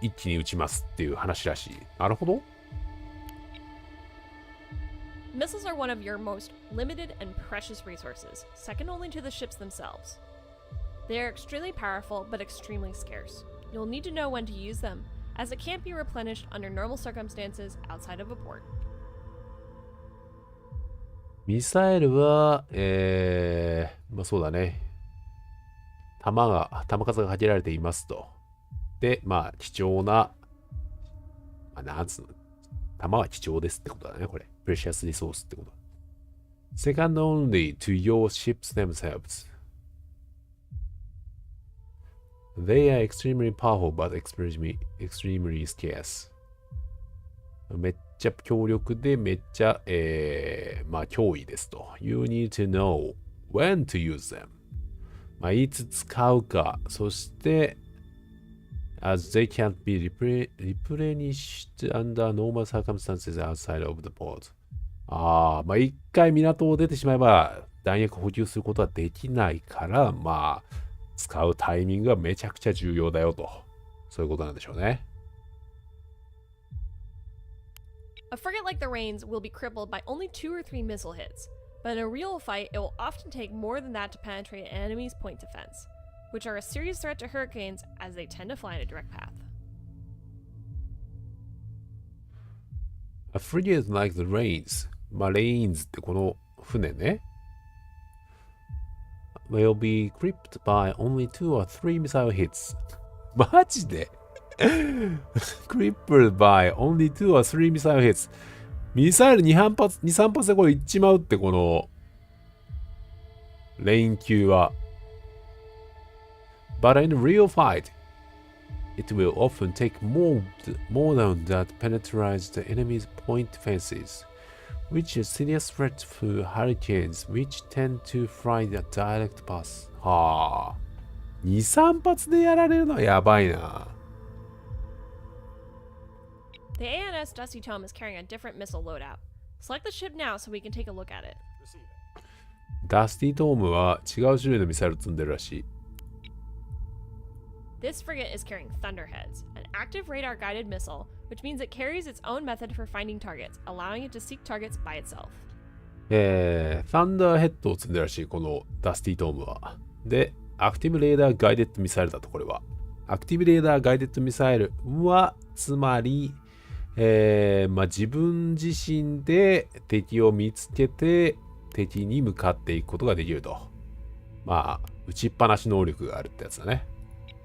一気に撃ちますっていう話らしい。なるほど。Missiles are one of your most limited and precious resources, second only to the ships themselves. They are extremely powerful but extremely scarce. You'll need to know when to use them, as it can't be replenished under normal circumstances outside of a port. ミサイルは、まあそうだね。弾数がかけられていますと。で、まあ貴重な、まあなんつうの、弾は貴重ですってことだね、これ。Precious resource ってこと。Second only to your ships themselves. They are extremely powerful but extremely scarce. めっちゃ強力でめっちゃ、まあ脅威ですと。You need to know when to use them. まあいつ使うか。そして、as they can't be replenished under normal circumstances outside of the port. まあ一回港を出てしまえば弾薬補給することはできないから、まあ使うタイミングがめちゃくちゃ重要だよと。そういうことなんでしょうね。A frigate like the Rains will be crippled by only 2 or 3 missile hits, but in a real fight it will often take more than that to penetrate an enemy's point defense, which are a serious threat to hurricanes as they tend to fly in a direct path. A frigate like the Rains. まあ、レインズってこの船ね。will be gripped by only 2 or 3 missile hits. マジでcrippled by only 2 or 3 missile hits. ミサイル2、3発でこれいっちまうってこのレイン級は。But in real fight, It will often take more than that penetrates the enemy's point defenses, which is a serious threat for hurricanes, which tend to fly the direct path. はあ。2、3発でやられるのはやばいな。The ANS Dusty Tome is carrying a different missile loadout. Select the ship now so we can take a look at it. ダスティトームは違う種類のミサイル積んでるらしい。This frigate is carrying Thunderheads, an active radar-guided missile, which means it carries its own method for finding targets, allowing it to seek targets by itself. サンダーヘッドを積んでるらしい、このダスティトームは。で、アクティブレーダーガイデッドミサイルだと、これは。アクティブレーダーガイデッドミサイルは、つまり、自分自身で敵を見つけて、敵に向かっていくことができると。まあ、撃ちっぱなし能力があるってやつだね。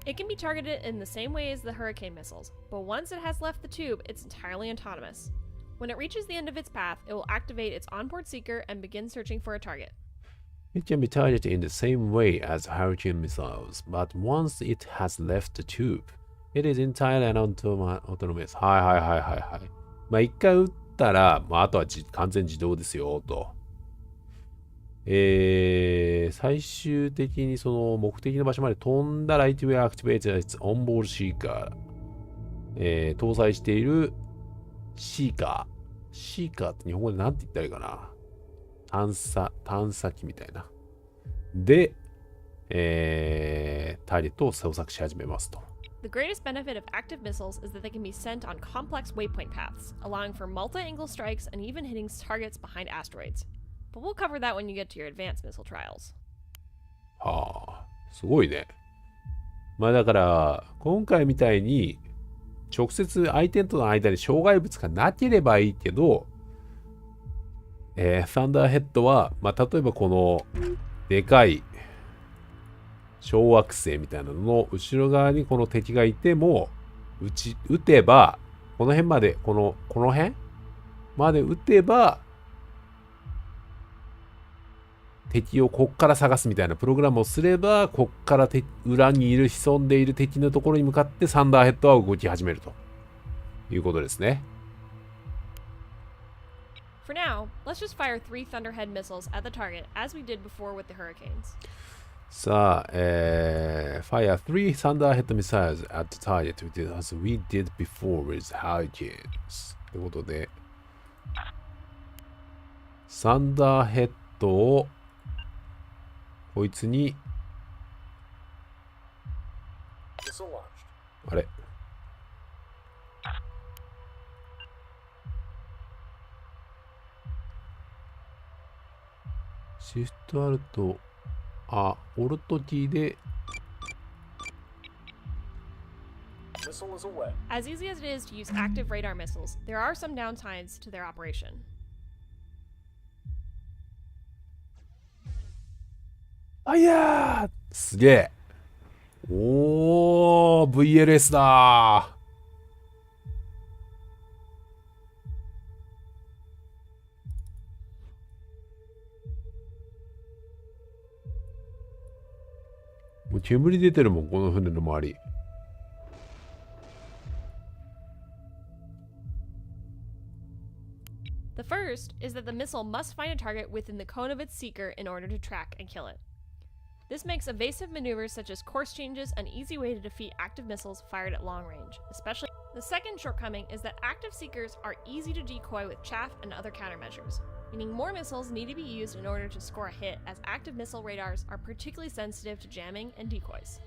It can be targeted in the same way as the Hurricane missiles, but once it has left the tube, it's entirely autonomous. When it reaches the end of its path, it will activate its onboard seeker and begin searching for a target. It can be targeted in the same way as Hurricane missiles, but once it has left the tube, it is entirely autonomous. はいはいはいはいはい。まあ一回撃ったら、あとは完全自動ですよ、と。最終的にその目的の場所まで飛んだら It will activate its onboard seeker、搭載しているシーカーって日本語で何て言ったらいいかな、探査機みたいなで、ターゲットを捜索し始めますと。The greatest benefit of active missiles is that they can be sent on complex waypoint paths, allowing for multi-angle strikes and even hitting targets behind asteroids. But we'll cover that when you get to your advanced missile trials. はあ、すごいね。まあだから、今回みたいに、直接相手との間に障害物がなければいいけど、サンダーヘッドは、まあ例えばこの、でかい、小惑星みたいなのの後ろ側にこの敵がいても、撃てば、この辺まで、この辺まで撃てば、敵をこっから探すみたいなプログラムをすれば、こっから裏にいる潜んでいる敵のところに向かってサンダーヘッドは動き始めるということですね。For now, let's just fire 3 Thunderhead missiles at the target as we did before with the Hurricanes. さあ、fire 3 Thunderhead missiles at the target as we did before with Hurricanes ということで、サンダーヘッドをこいつにあれシフトアルトオルトキーでAs easy as it is to use active radar missiles, there are some downsides to their operation. あいやーすげえおー VLS だもう煙出てるもんこの船の周り。The first is that the missile must find a target within the cone of its seeker in order to track and kill it. This makes evasive maneuvers such as course changes an easy way to defeat active missiles fired at long range, especially. The second shortcoming is that active seekers are easy to decoy with chaff and other countermeasures, meaning more missiles need to be used in order to score a hit, as active missile radars are particularly sensitive to jamming and decoys.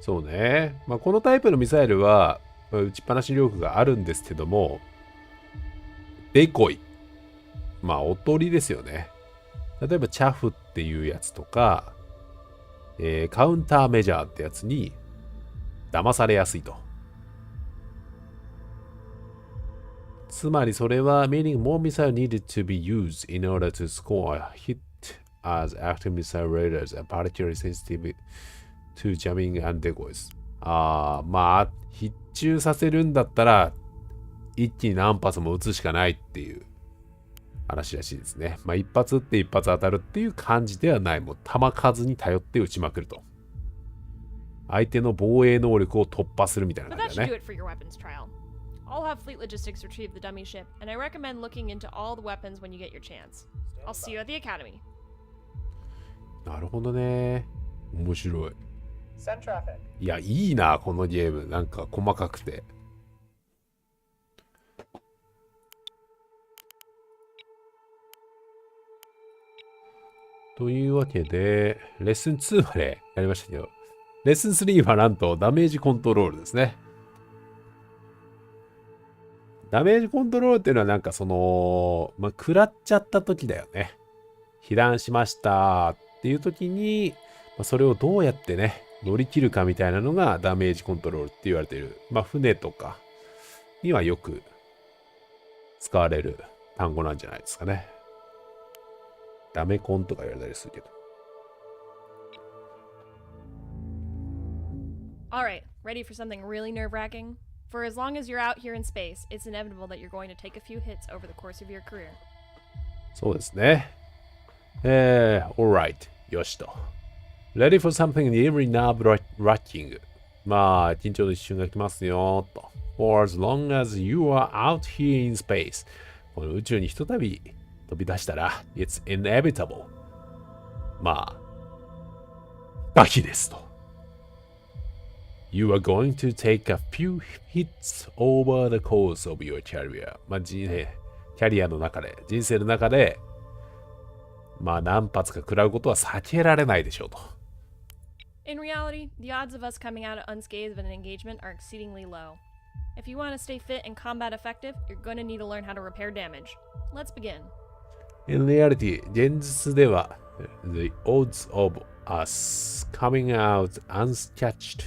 そうね。まあこのタイプのミサイルは撃ちっぱなし力があるんですけども、デコイ、まあおとりですよね。例えばチャフっていうやつとか、カウンターメジャーってやつに騙されやすいと。つまりそれは meaning more missile needed to be used in order to score a hit as active missile radars are particularly sensitive to jamming and decoys。まあ必中させるんだったら一気に何発も撃つしかないっていう話らしいですね。まあ一発撃って一発当たるっていう感じではない。もう弾数に頼って撃ちまくると。相手の防衛能力を突破するみたいな But 感 that じだ should do ね。 it for your weapons trial. I'll have Fleet Logistics retrieve the dummy ship, and I recommend looking into all the weapons when you get your chance. I'll see you at the academy. なるほどね。面白い。Send traffic. いや、いいな、このゲーム。なんか細かくて。というわけで、レッスン2までやりましたけど、レッスン3はなんとダメージコントロールですね。ダメージコントロールっていうのはなんか食らっちゃった時だよね。被弾しましたっていう時に、それをどうやってね、乗り切るかみたいなのがダメージコントロールって言われている。船とかにはよく使われる単語なんじゃないですかね。ダメコンとか言われたりするけど。Alright, ready for something really nerve-wracking? For as long as you're out here in space, it's inevitable that you're going to take a few hits over the course of your career. そうですね。alright. よしと。Ready for something really nerve-wracking. 緊張の一瞬が来ますよと。For as long as you are out here in space. この宇宙にひとたび飛び出したら、It's inevitable. ガキですと。You are going to take a few hits over the course of your career. キャリアの中で、人生の中で、何発か食らうことは避けられないでしょうと。In reality, the odds of us coming out unscathed of an engagement are exceedingly low. If you want to stay fit and combat effective, you're going to need to learn how to repair damage. Let's begin. In reality, 現実では、the odds of us coming out unscathed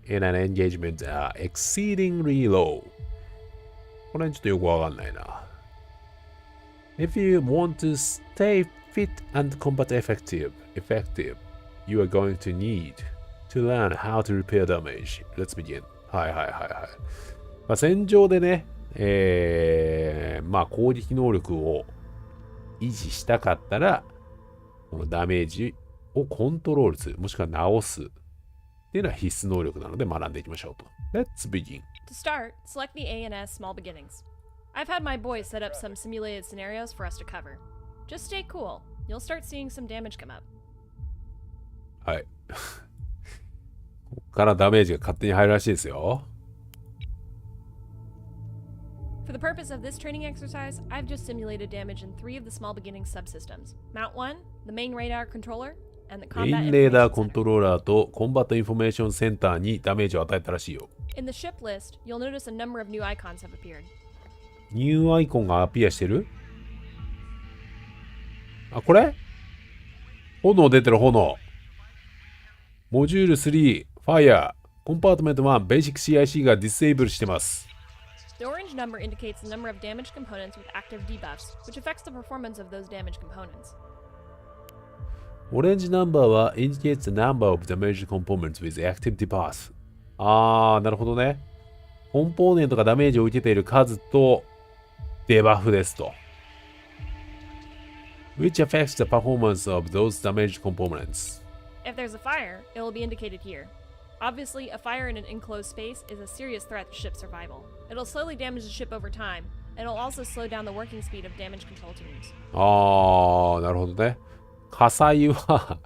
in an engagement are exceedingly low. これちょっとよくわかんないな。If you want to stay fit and combat effective, you are going to need to learn how to repair damage. Let's begin. 戦場でね、攻撃能力を維持したかったら、このダメージをコントロールする、もしくは直すっていうのは必須能力なので学んでいきましょうと。Let's begin. To start, select the A and S small beginnings. I've had my boys set up some simulated scenarios for us to cover. Just stay cool. You'll start seeing some damage come up. はい。ここからダメージが勝手に入るらしいですよ。For the purpose of this training exercise, I've just simulated damage in 3 of the small beginning subsystems. Mount 1, the main radar controller, and the メイ combat ンレーダー information コン center. トローラーとコンバットインフォメーションセンターにダメージを与えたらしいよ。In the ship list, you'll notice a number of new icons have appeared. ニューアイコンがアピアしてる？これ？炎出てる炎。モジュール3、ファイヤー、コンパートメント1、ベーシック CIC がディセーブルしてます。The orange number indicates the number of damaged components with active debuffs, which affects the performance of those damaged components. オレンジナンバーは indicates the number of damaged components with active debuffs。なるほどね。コンポーネントがダメージを受けている数とデバフですと。which affects the performance of those damaged components. If there's a fire, it will be indicated here. Obviously, a fire in an enclosed space is a serious threat to ship survival. It'll slowly damage the ship over time, and it'll also slow down the working speed of damage control teams. なるほどね。火災は、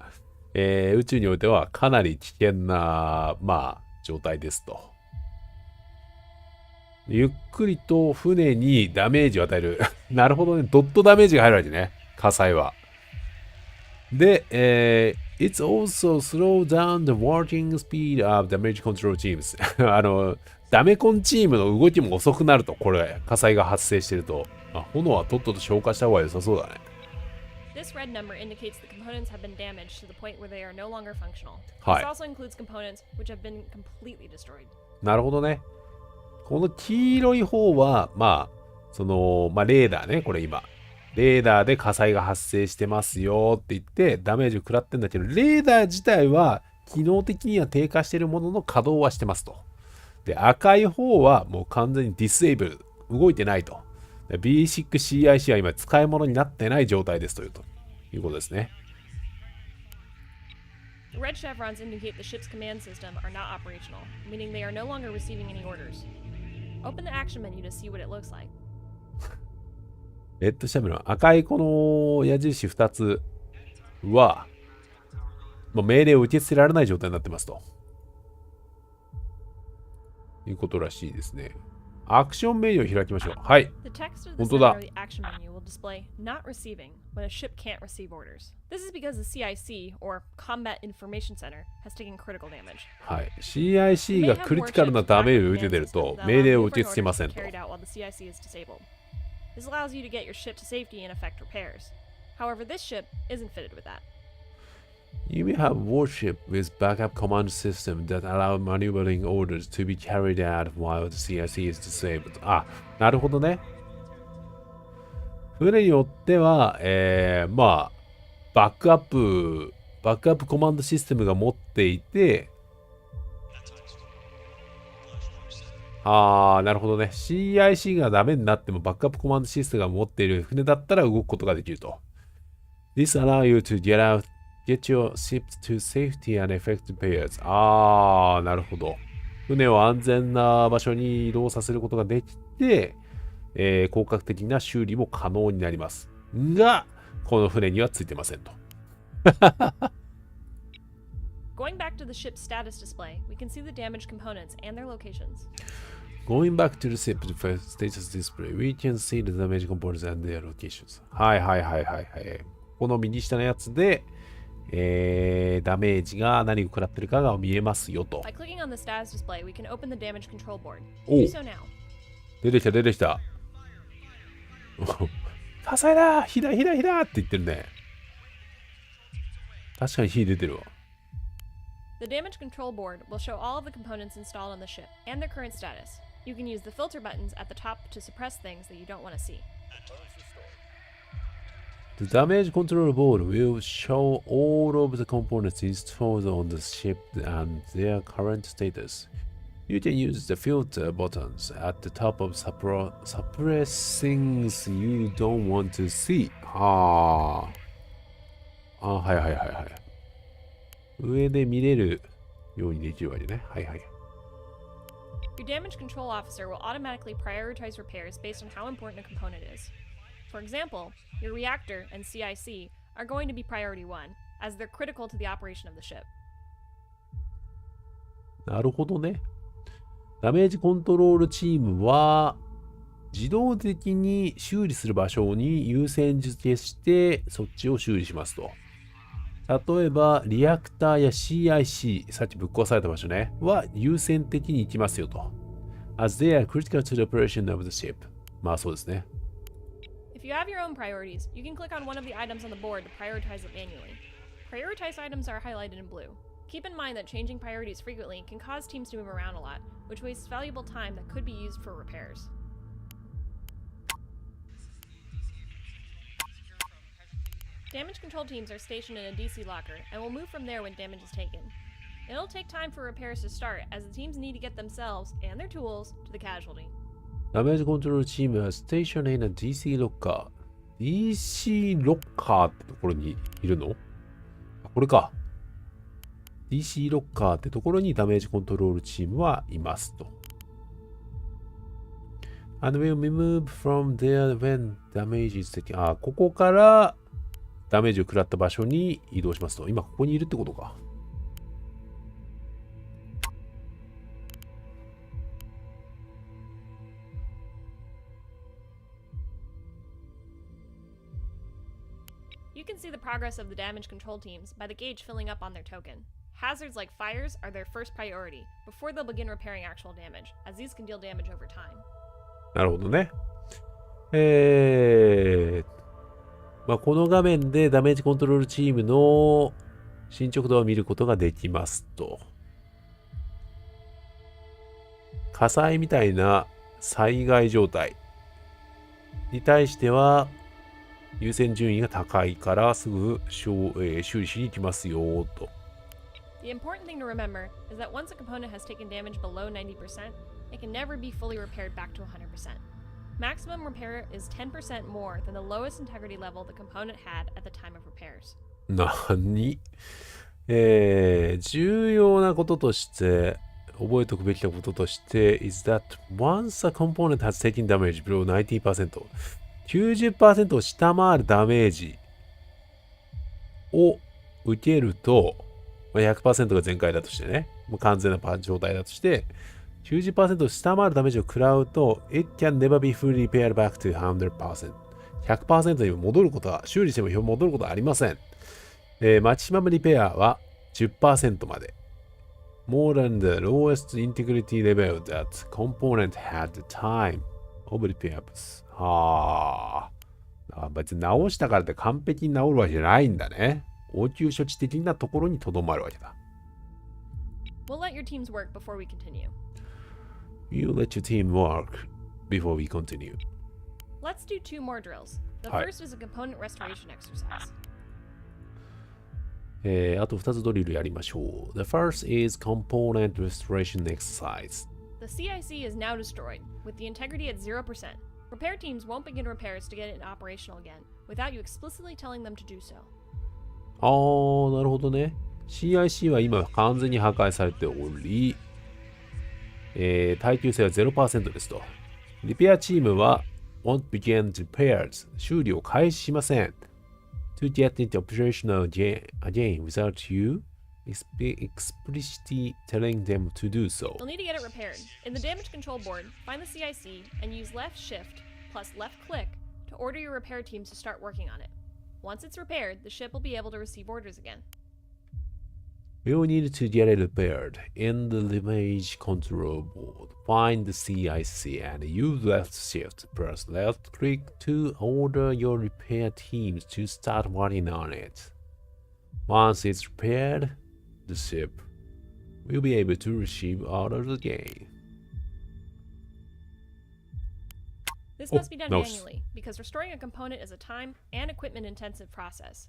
宇宙においてはかなり危険な、状態ですと。ゆっくりと船にダメージを与える。なるほどね。ドットダメージが入るわけね。火災は。で、It's also slow down the working speed of damage control teams. ダメコンチームの動きも遅くなると、これ、火災が発生してると。炎はとっとと消火した方が良さそうだね。This red number indicates the components have been damaged to the point where they are no longer functional. はい。 This also includes components which have been completely destroyed. なるほどね。この黄色い方は、レーダーね、これ今。レーダーで火災が発生してますよって言ってダメージを食らってんだけど、レーダー自体は機能的には低下しているものの稼働はしてますと。で、赤い方はもう完全にディスエイブル、動いてないと。B6CIC は今使い物になってない状態ですということですね。The red chevrons indicate the ship's command system are not operational, meaning they are no longer receiving any orders. Open the action menu to see what it looks like. レッドシャブの赤いこの矢印2つは、もう命令を受け付けられない状態になってますと。いうことらしいですね。アクションメニューを開きましょう。はい。 The text of the 本当 center だ。 of the action menu will display not receiving when a ship can't receive orders. This is because the CIC, or Combat Information Center, has taken critical damage. はい。CIC がクリティカルなダメージを受けてると命令を受け付けませんと。carried out while the CIC is disabled. This allows you to get your ship to safety and effect repairs. However, this ship isn't fitted with that. You may have warship with backup command system that allow maneuvering orders to be carried out while the CIC is disabled. あ、なるほどね。船によっては、まあ、バックアップコマンドシステムが持っていて、なるほどね。CIC がダメになってもバックアップコマンドシステムが持っている船だったら動くことができると。This allow you to get your ship to safety and effective repairs. なるほど。船を安全な場所に移動させることができて、効果的な修理も可能になります。が、この船にはついてませんと。Going back to the ship's status display, we can see the damaged components and their locations. Going back to the ship status display, we can see the damaged components and their locations. はいはいはいはいはい。この右下のやつで、ダメージが何を食らってるかが見えますよと。By clicking on the status display, we can open the damage control board. お Do so now. 出てきた出てきた。火災だ火だ火だ火だって言ってるね。確かに火出てるわ。The damage control board will show all of the components installed on the ship and their current status. You can use the filter buttons at the top to suppress things that you don't want to see. The damage control board will show all of the components installed on the ship and their current status. You can use the filter buttons at the top of suppress things you don't want to see. はいはいはいはい。上で見れるようにできるわけね。はいはい。Your damage control officer will automatically prioritize repairs based on how important a component is. For example, your reactor and CIC are going to be priority 1, as they're critical to the operation of the ship. なるほどね。ダメージコントロールチームは自動的に修理する場所に優先付けしてそっちを修理しますと。例えば、リアクターや CIC、さっきぶっ壊された場所ね、は優先的に行きますよと。As they are critical to the operation of the ship. まあそうですね。If you have your own priorities, you can click on one of the items on the board to prioritize it manually. Prioritized items are highlighted in blue. Keep in mind that changing priorities frequently can cause teams to move around a lot, which wastes valuable time that could be used for repairs. Damage control teams are stationed in a DC locker and will move from there when damage is taken. It'll take time for repairs to start as the teams need to get themselves and their tools to the casualty. ダメージコントロールチームはステーション in a DC ロッカー。DC ロッカーってところにいるの？これか。DC ロッカーってところにダメージコントロールチームはいますと。And will move from there when damage is taken. ここからダメージを食らった場所に移動しますと。今ここにいるってことか。You can see the progress of the damage control teams by the gauge filling up on their token. Hazards like fires are their first priority before they'll begin repairing actual damage, as these can deal damage over time. なるほどね。この画面でダメージコントロールチームの進捗度を見ることができますと。火災みたいな災害状態に対しては優先順位が高いからすぐ修理しに行きますよと。The important thing to remember is that once a component has taken damage below 90%, it can never be fully repaired back to 100%. Maximum repair is 10% more than the lowest integrity level the component had at the time of repairs. 何重要なこととして覚えておくべきなこととして is that once a component has taken damage below 90%、90% を下回るダメージを受けると、100% が全開だとしてね、もう完全な状態だとして、90% を下回るダメージを食らうと、it can never be fully repaired back to 100%。100% に戻ることは、修理しても戻ることはありません。マキシマムリペアは 10% まで。more than the lowest integrity level that component had the time of repairs. はあ。別に直したからって完璧に直るわけじゃないんだね。応急処置的なところにとどまるわけだ。We'll let your teams work before we continue. You let your team work before we continue. Let's do 2 more drills. The はい。first is a component restoration exercise. あと2つドリルやりましょう。The first is component restoration exercise. The CIC is now destroyed, with the integrity at 0%. Repair teams won't begin repairs to get it operational again, without you explicitly telling them to do so. なるほどね。CIC は今完全に破壊されており、耐久性は 0% ですと。リペアチームは won't begin repairs 修理を開始しません。To get into operational again without you explicitly telling them to do so. You'll need to get it repaired. In the damage control board, find the CIC and use left shift plus left click to order your repair teams to start working on it. Once it's repaired, the ship will be able to receive orders again. You'll need to get it repaired. In the damage control board, find the CIC and use left shift plus left click to order your repair teams to start working on it. Once it's repaired, the ship will be able to receive orders again. This must be done nice. manually, because restoring a component is a time and equipment intensive process.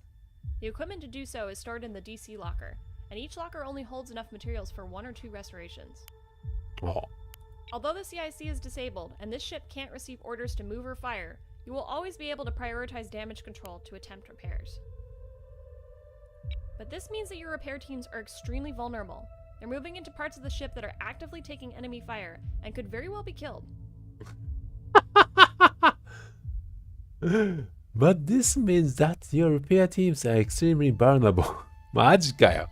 The equipment to do so is stored in the DC locker, and each locker only holds enough materials for 1 or 2 restorations. Oh. Although the CIC is disabled and this ship can't receive orders to move or fire, you will always be able to prioritize damage control to attempt repairs. But this means that your repair teams are extremely vulnerable. They're moving into parts of the ship that are actively taking enemy fire and could very well be killed. But this means that your repair teams are extremely vulnerable. マジかよ。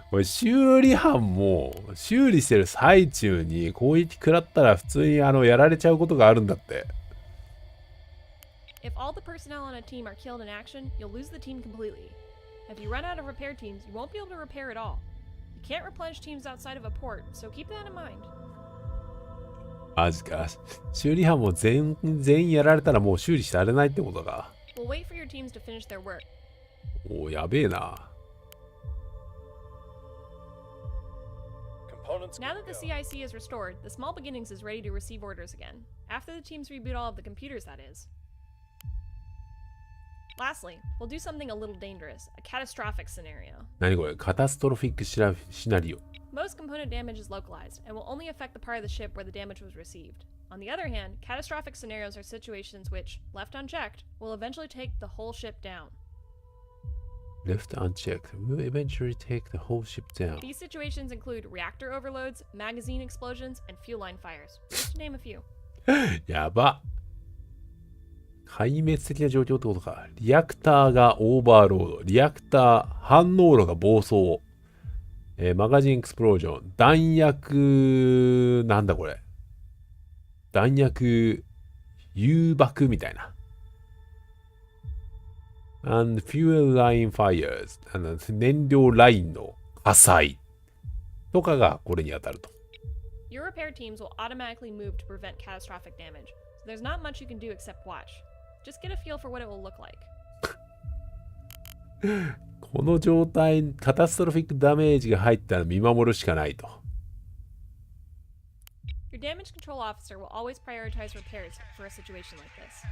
これ修理班も修理してる最中に攻撃食らったら普通にやられちゃうことがあるんだって。If all the personnel on a team are killed in action, you'll lose the team completely. If you run out of repair teams, you won't be able to repair at all. You can't replenish teams outside of a port, so keep that in mind. マジか。修理班も全員やられたらもう修理されないってことか。We'll wait for your teams to finish their work. お、やべえな。Now that the CIC is restored, the Small Beginnings is ready to receive orders again. After the teams reboot all of the computers, that is. Lastly, we'll do something a little dangerous, a catastrophic scenario. 何これカタストロフィックシナリオ。Most component damage is localized and will only affect the part of the ship where the damage was received. On the other hand, catastrophic scenarios are situations which, left unchecked, will eventually take the whole ship down. Left unchecked will eventually take the whole ship down. These situations include reactor overloads, magazine explosions, and fuel line fires, just to name a few. やば。壊滅的な状況ってことか。リアクターがオーバーロード。リアクター、反応炉が暴走。マガジンエクスプロージョン。弾薬、なんだこれ。弾薬、誘爆みたいな。and fuel line fires 燃料ラインの火災とかがこれに当たると。Your repair teams will automatically move to prevent catastrophic damage, so there's not much you can do except watch. Just get a feel for what it will look like. この状態、カタストロフィックダメージが入ったら見守るしかないと。Your damage control officer will always prioritize repairs for a situation like this.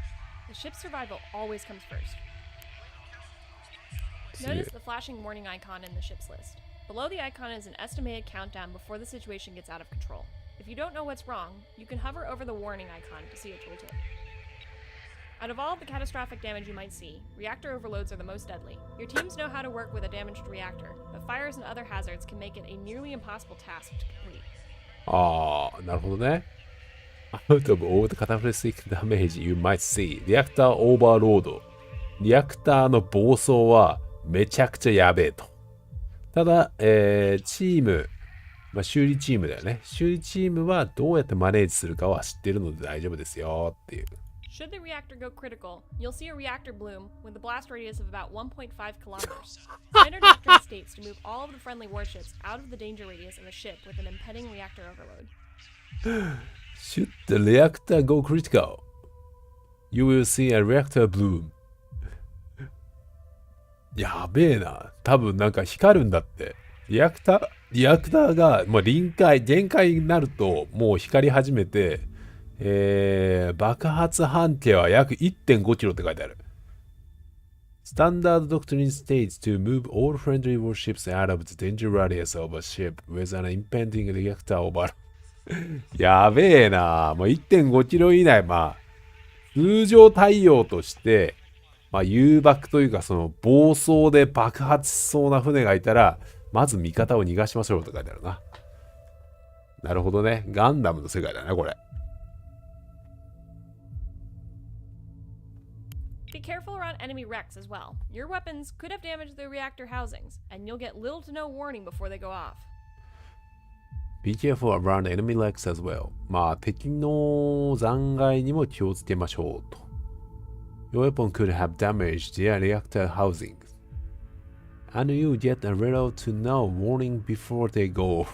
The ship's survival always comes first. Notice the flashing warning icon in the ship's list. Below the icon is an estimated countdown before the situation gets out of control. If you don't know what's wrong, you can hover over the warning icon to see a tooltip. Out of all of the catastrophic damage you might see, reactor overloads are the most deadly. Your teams know how to work with a damaged reactor, but fires and other hazards can make it a nearly impossible task to complete. ああ、なるほどね。Out of all the catastrophic damage you might see, リアクターオーバーロード。リアクターの暴走はめちゃくちゃやべえと。ただ、チーム、修理チームだよね。修理チームはどうやってマネージするかは知ってるので大丈夫ですよっていう。Should the reactor go critical, you'll see a reactor bloom with a blast radius of about 1.5 kilometers. Standard doctrine states to move all of the friendly warships out of the danger radius of a ship with an impending reactor overload. Should the reactor go critical, you will see a reactor bloom. やべえな。多分なんか光るんだって。リアクターがもう限界になるともう光り始めて、爆発半径は約 1.5 キロって書いてある。Standard doctrine states to move all friendly warships out of the danger radius of a ship with an impending reactor over. やべえな。もう 1.5 キロ以内、通常対応として、誘爆というかその暴走で爆発しそうな船がいたら、まず味方を逃がしましょうと書いてあるな。なるほどね。ガンダムの世界だね、これ。Be careful around enemy wrecks as well. Your weapons could have damaged the reactor housings, and you'll get little to no warning before they go off. Be careful around enemy wrecks as well. 敵の残骸にも気をつけましょうと。Your weapon could have damaged their reactor housings, and you get a little to no warning before they go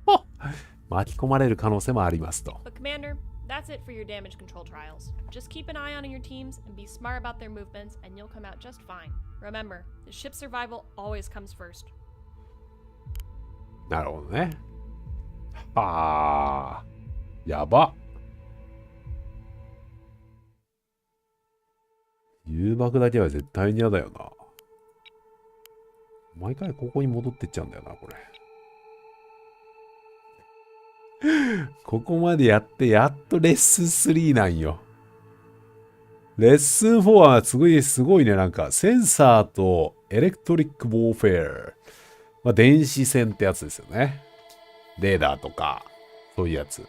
off. 巻き込まれる可能性もありますと。But Commander, that's it for your damage control trials. Just keep an eye on your teams and be smart about their movements, and you'll come out just fine. Remember, the ship's survival always comes first. なるほどね。やば。誘爆だけは絶対に嫌だよな。毎回ここに戻ってっちゃうんだよな、これ。ここまでやってやっとレッスン3なんよ。レッスン4はすごいね。なんかセンサーとエレクトリック・ウォーフェア。電子戦ってやつですよね。レーダーとか、そういうやつ。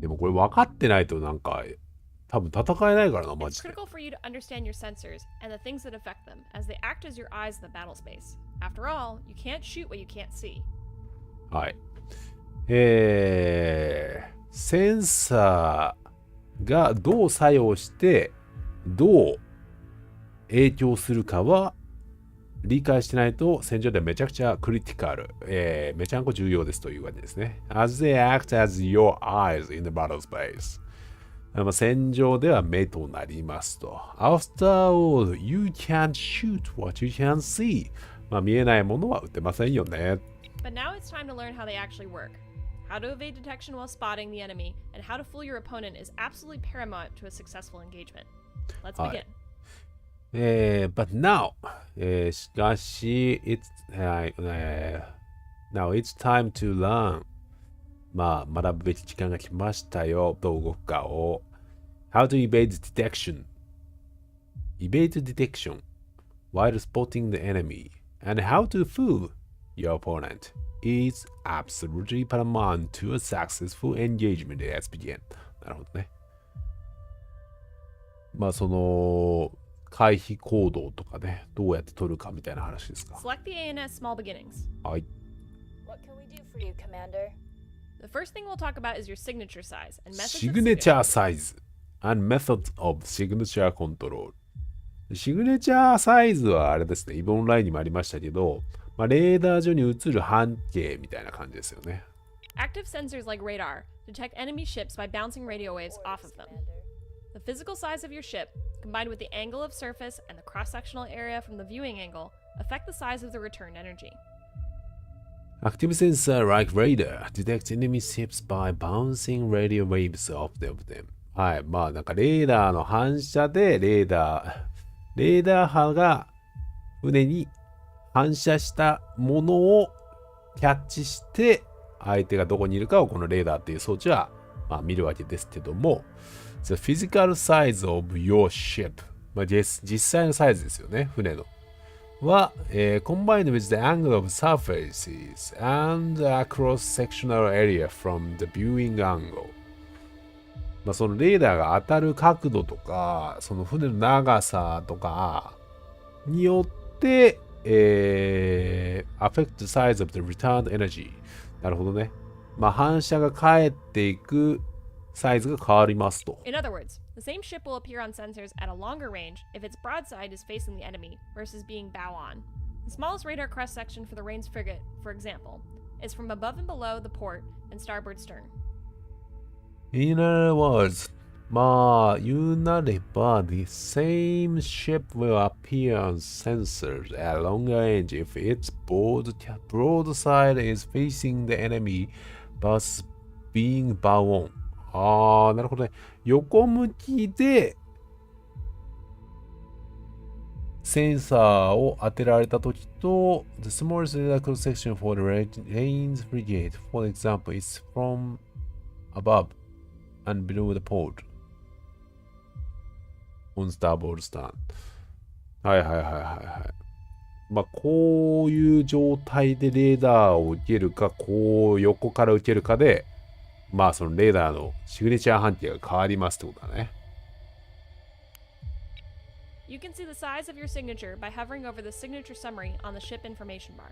でもこれ分かってないとなんか多分戦えないからな、マ It's ジで。critical for you to understand your sensors and the things that affect them, as they act as your eyes in the battle space. After all, you can't shoot what you can't see. はい。センサーがどう作用してどう影響するかは理解してないと戦場ではめちゃくちゃクリティカル、めちゃんこ重要ですというわけですね。As they act as your eyes in the battle space. 戦場では目となりますと。After all, you can't shoot what you can't see. 見えないものは撃てませんよね。But now it's time to learn how they actually work. How to evade detection while spotting the enemy, and how to fool your opponent is absolutely paramount to a successful engagement. Let's begin. But now, しかし、now it's time to learn. 学ぶべき時間が来ましたよ。どう動くかを。How to evade detection. Evade detection while spotting the enemy. And how to fool your opponent is absolutely paramount to a successful engagement. Let's begin. なるほどね。その、回避行動とかね、どうやって取るかみたいな話ですか。Select the ANS Small Beginnings. はい。What can we do for you, Commander? The first thing we'll talk about is your signature size and methods of シグネチャーサイズ and methods of signature control。シグネチャーサイズはあれですね、イボンラインにもありましたけど、レーダー上に映る半径みたいな感じですよね。Active sensors like radar detect enemy ships by bouncing radio waves off of them. The physical size of your ship, combined with the angle of surface and the cross-sectional area from the viewing angle, affect the size of the return energy. Active sensor like radar detect enemy ships by bouncing radio waves off them. はい。まあなんかレーダーの反射でレーダー波が船に反射したものをキャッチして相手がどこにいるかをこのレーダーっていう装置はまあ見るわけですけども、The physical size of your ship、まあ、実際のサイズですよね、船の。は、combined with the angle of surfaces and a cross-sectional area from the viewing angle。まあ、そのレーダーが当たる角度とか、その船の長さとかによって、affect the size of the returned energy。なるほどね。まあ、反射が返っていくサイズが変わりますと。In other words, the same ship will appear on sensors at a longer range if its broadside is facing the enemy versus being bow on. The smallest radar cross section for the Rain's frigate, for example, is from above and below the port and starboard stern. In other words, まあ、言うなれば、the same ship will appear on sensors at longer range if its broadside is facing the enemy versus being bow on。ああ、なるほどね。横向きでセンサーを当てられたときと、the smallest radar cross section for the Rain's frigate, for example, is from above and below the port on starboard stern。はいはいはいはいはい。まあ、こういう状態でレーダーを受けるか、こう横から受けるかで、まあそのレーダーのシグネチャー判定が変わりますってことだね。You can see the size of your signature by hovering over the signature summary on the ship information bar.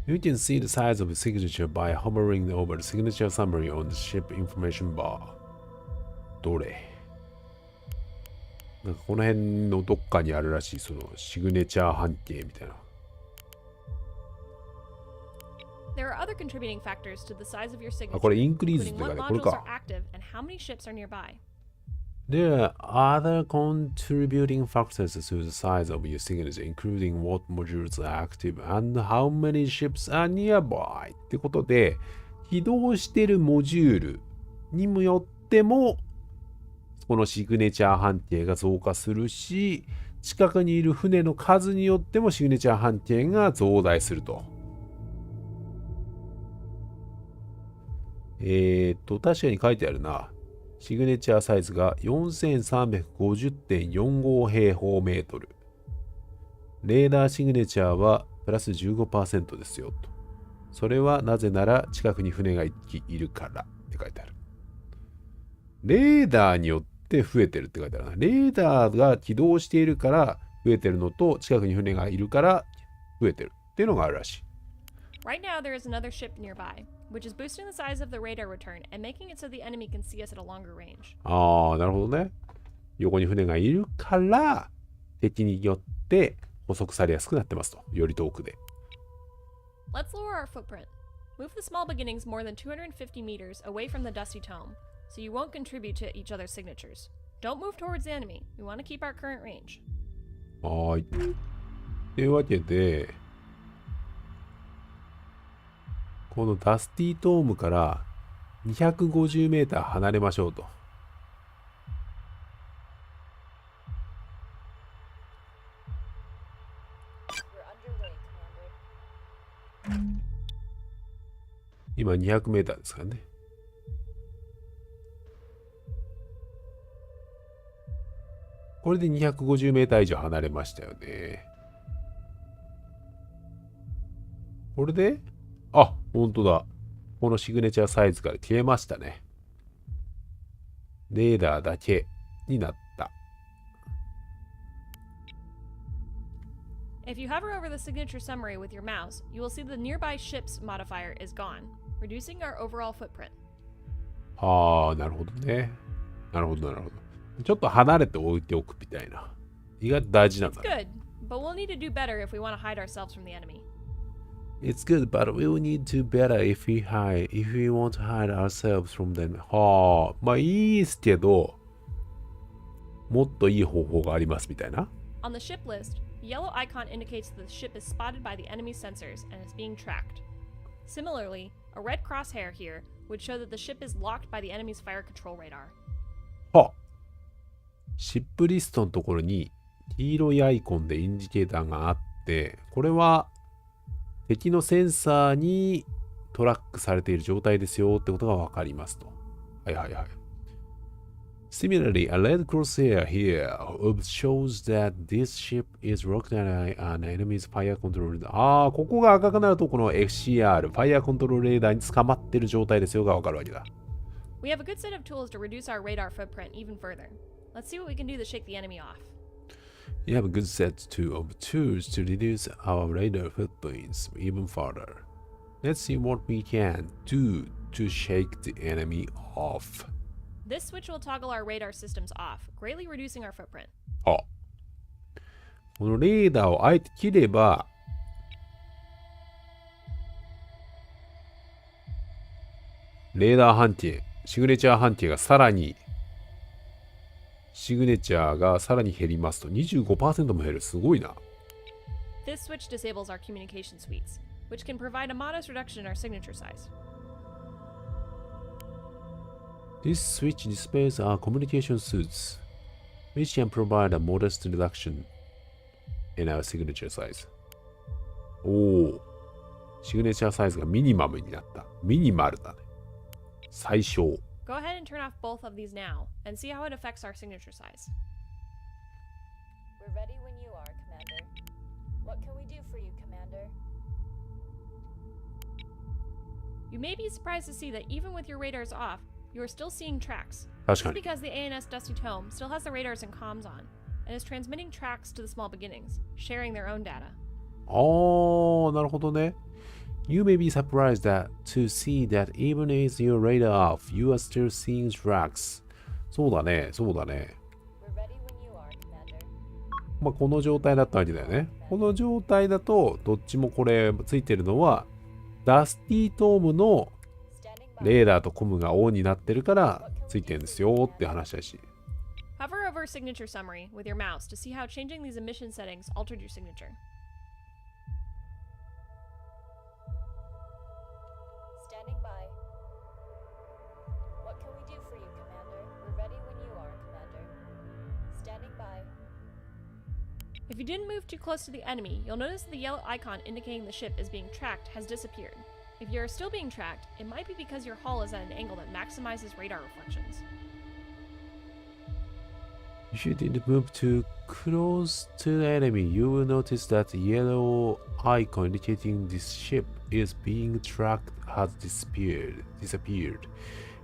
You can see the size of the signature by hovering over the signature summary on the ship information bar. どれ？なんかこの辺のどっかにあるらしい、そのシグネチャー判定みたいな。There are other contributing factors to the size of your signature, あ、これインクリーズっ including ていう what かね、これ modules か are。active and how many ships are nearby. There are other contributing factors to the size of your signature, including what modules are active and how many ships are nearby. ってことで、起動しているモジュールにもよっても、このシグネチャー判定が増加するし、近くにいる船の数によってもシグネチャー判定が増大すると。確かに書いてあるな。シグネチャーサイズが 4350.45 平方メートル。レーダーシグネチャーはプラス 15% ですよと。それはなぜなら近くに船がいるからって書いてある。レーダーによって増えてるって書いてあるな。レーダーが起動しているから増えてるのと、近くに船がいるから増えてるっていうのがあるらしい。Right now, there is another ship nearby, which is boosting the size of the radar return and making it so the enemy can see us at a longer range. ああ、なるほどね。横に船がいるから敵によって捕捉されやすくなってますと。より遠くで。Let's lower our footprint. Move the small beginnings more than 250 meters away from the dusty tome, so you won't contribute to each other's signatures. Don't move towards the enemy. We want to keep our current range. はい。というわけで、このダスティトームから250メーター離れましょうと。今200メーターですからね。これで250メーター以上離れましたよね。これで、あ、本当だ。このシグネチャーサイズから消えましたね。レーダーだけになった。If you hover over the signature summary with your mouse, you will see the nearby ships modifier is gone, reducing our overall footprint. はあ、なるほどね。なるほど、なるほど。ちょっと離れて置いておくみたいな。意外と大事なんだね。Good, but we'll need to do better if we want to hide ourselves from the enemy. It's good, but we'll need to better if we want to hide ourselves from them. はあ、まあいいですけど、もっといい方法がありますみたいな。On the ship list, the yellow icon indicates that the ship is spotted by the enemy sensors and is being tracked. Similarly, a red crosshair here would show that the ship is locked by the enemy's fire control radar. はシップリストのところに黄色いアイコンでインジケーターがあって、これは敵のセンサーにトラックされている状態ですよってことがわかりますと。はいはいはい。Similarly, a red crosshair here shows that this ship is locked at an enemy's fire control radar. ああ、ここが赤くなるとこの FCR、ファイアコントロールレーダーに捕まってる状態ですよがわかるわけだ。We have a good set of tools to reduce our radar footprint even further. Let's see what we can do to shake the enemy off. You have a good set of tools to reduce our radar footprints even further. Let's see what we can do to shake the enemy off. This switch will toggle our radar systems off, greatly reducing our footprint. あ、このレーダーをあえて切れば、レーダー判定、シグネチャー判定がさらに、シグネチャーがさらに減りますと 25% も減る。すごいな。This switch disables our communication suites, which can provide a modest reduction in our signature size. This switch displays our communication suits, which can provide a modest reduction in our signature size. おお、シグネチャーサイズがミニマムになった。ミニマルだね。最小。Go ahead and turn off both of these now, and see how it affects our signature size. We're ready when you are, Commander. What can we do for you, Commander? You may be surprised to see that even with your radars off, you are still seeing tracks. 確 This か is に。 because the ANS Dusty Tome still has the radars and comms on, and is transmitting tracks to the small beginnings, sharing their own data. ああ、なるほどね。You may be surprised to see that even with your radar off, you are still seeing tracks. そうだね、そうだね。We're ready when you are, Commander. まあ、この状態だったわけだよね。この状態だと、どっちもこれついてるのは、ダスティートームの Standing by. レーダーとコムがオンになってるからついてるんですよって話だし。Hover over Signature Summary with your mouse to see how changing these emission settings altered your signature. Standing by. What can we do for you, Commander? We're ready when you are, Commander. Standing by. If you didn't move too close to the enemy, you'll notice the yellow icon indicating the ship is being tracked has disappeared. If you are still being tracked, it might be because your hull is at an angle that maximizes radar reflections. If you didn't move too close to the enemy, you will notice that the yellow icon indicating this ship is being tracked has disappeared.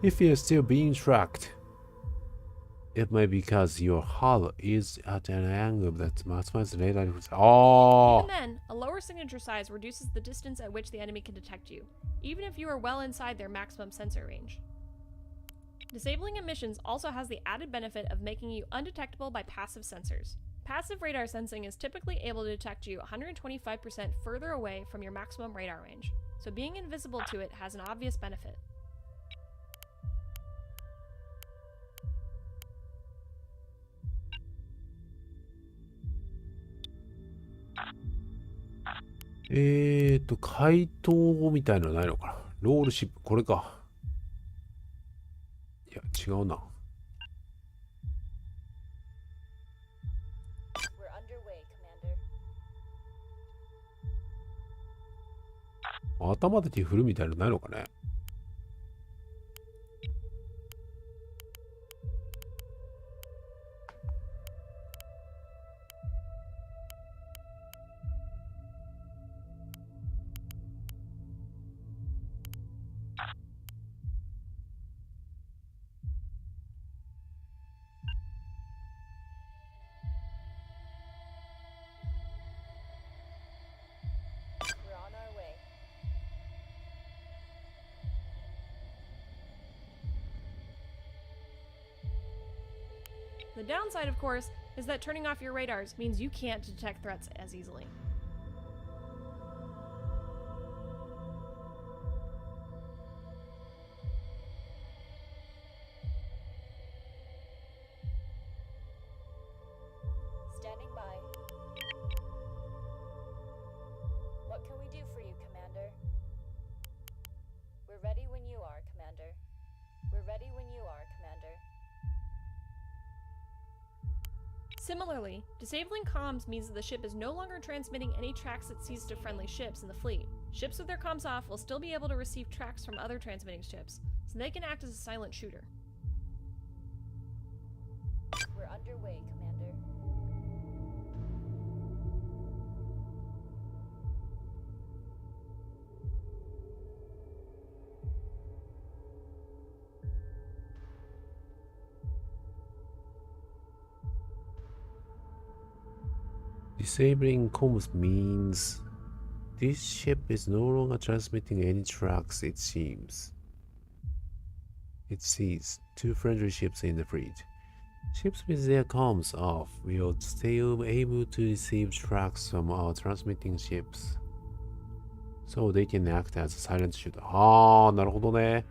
If you're still being tracked, it might be because your hull is at an angle that maximizes radar reflections. Even then, a lower signature size reduces the distance at which the enemy can detect you, even if you are well inside their maximum sensor range. Disabling emissions also has the added benefit of making you undetectable by passive sensors. Passive radar sensing is typically able to detect you 125% further away from your maximum radar range, so being invisible to it has an obvious benefit. .回答みたいなのないのかな。ロールシップ、これか。いや、違うな。We're underway, Commander. 頭で手振るみたいなのないのかね。We're on our way. The downside, of course, is that turning off your radars means you can't detect threats as easily. Standing by. What can we do for you, Commander? ready when you are, Commander. Similarly, disabling comms means that the ship is no longer transmitting any tracks it sees to friendly ships in the fleet. Ships with their comms off will still be able to receive tracks from other transmitting ships, so they can act as a silent shooter. We're underway, Commander. Disabling comms means this ship is no longer transmitting any tracks, it seems. It sees two friendly ships in the fleet. Ships with their comms off will still able to receive tracks from our transmitting ships. So they can act as a silent shooter. なるほどね。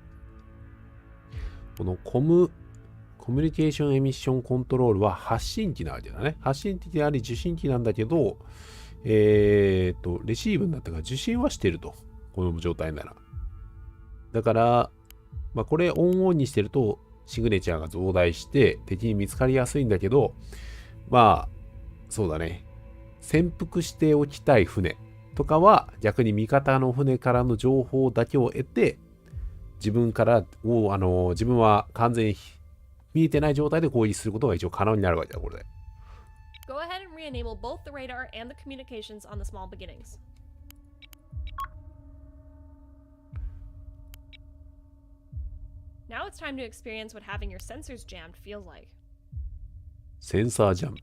このコミュニケーションエミッションコントロールは発信機なわけだね。発信機であり受信機なんだけど、レシーブになったから受信はしてると。この状態なら。だから、これオンにしてると、シグネチャーが増大して敵に見つかりやすいんだけど、そうだね。潜伏しておきたい船とかは逆に味方の船からの情報だけを得て、自分は完全に見えてない状態で攻撃することが一応可能になるわけだ、これで。Go ahead and re-enable both the radar and the communications on the small beginnings. Now it's time to experience what having your sensors jammed feels like. センサージャム。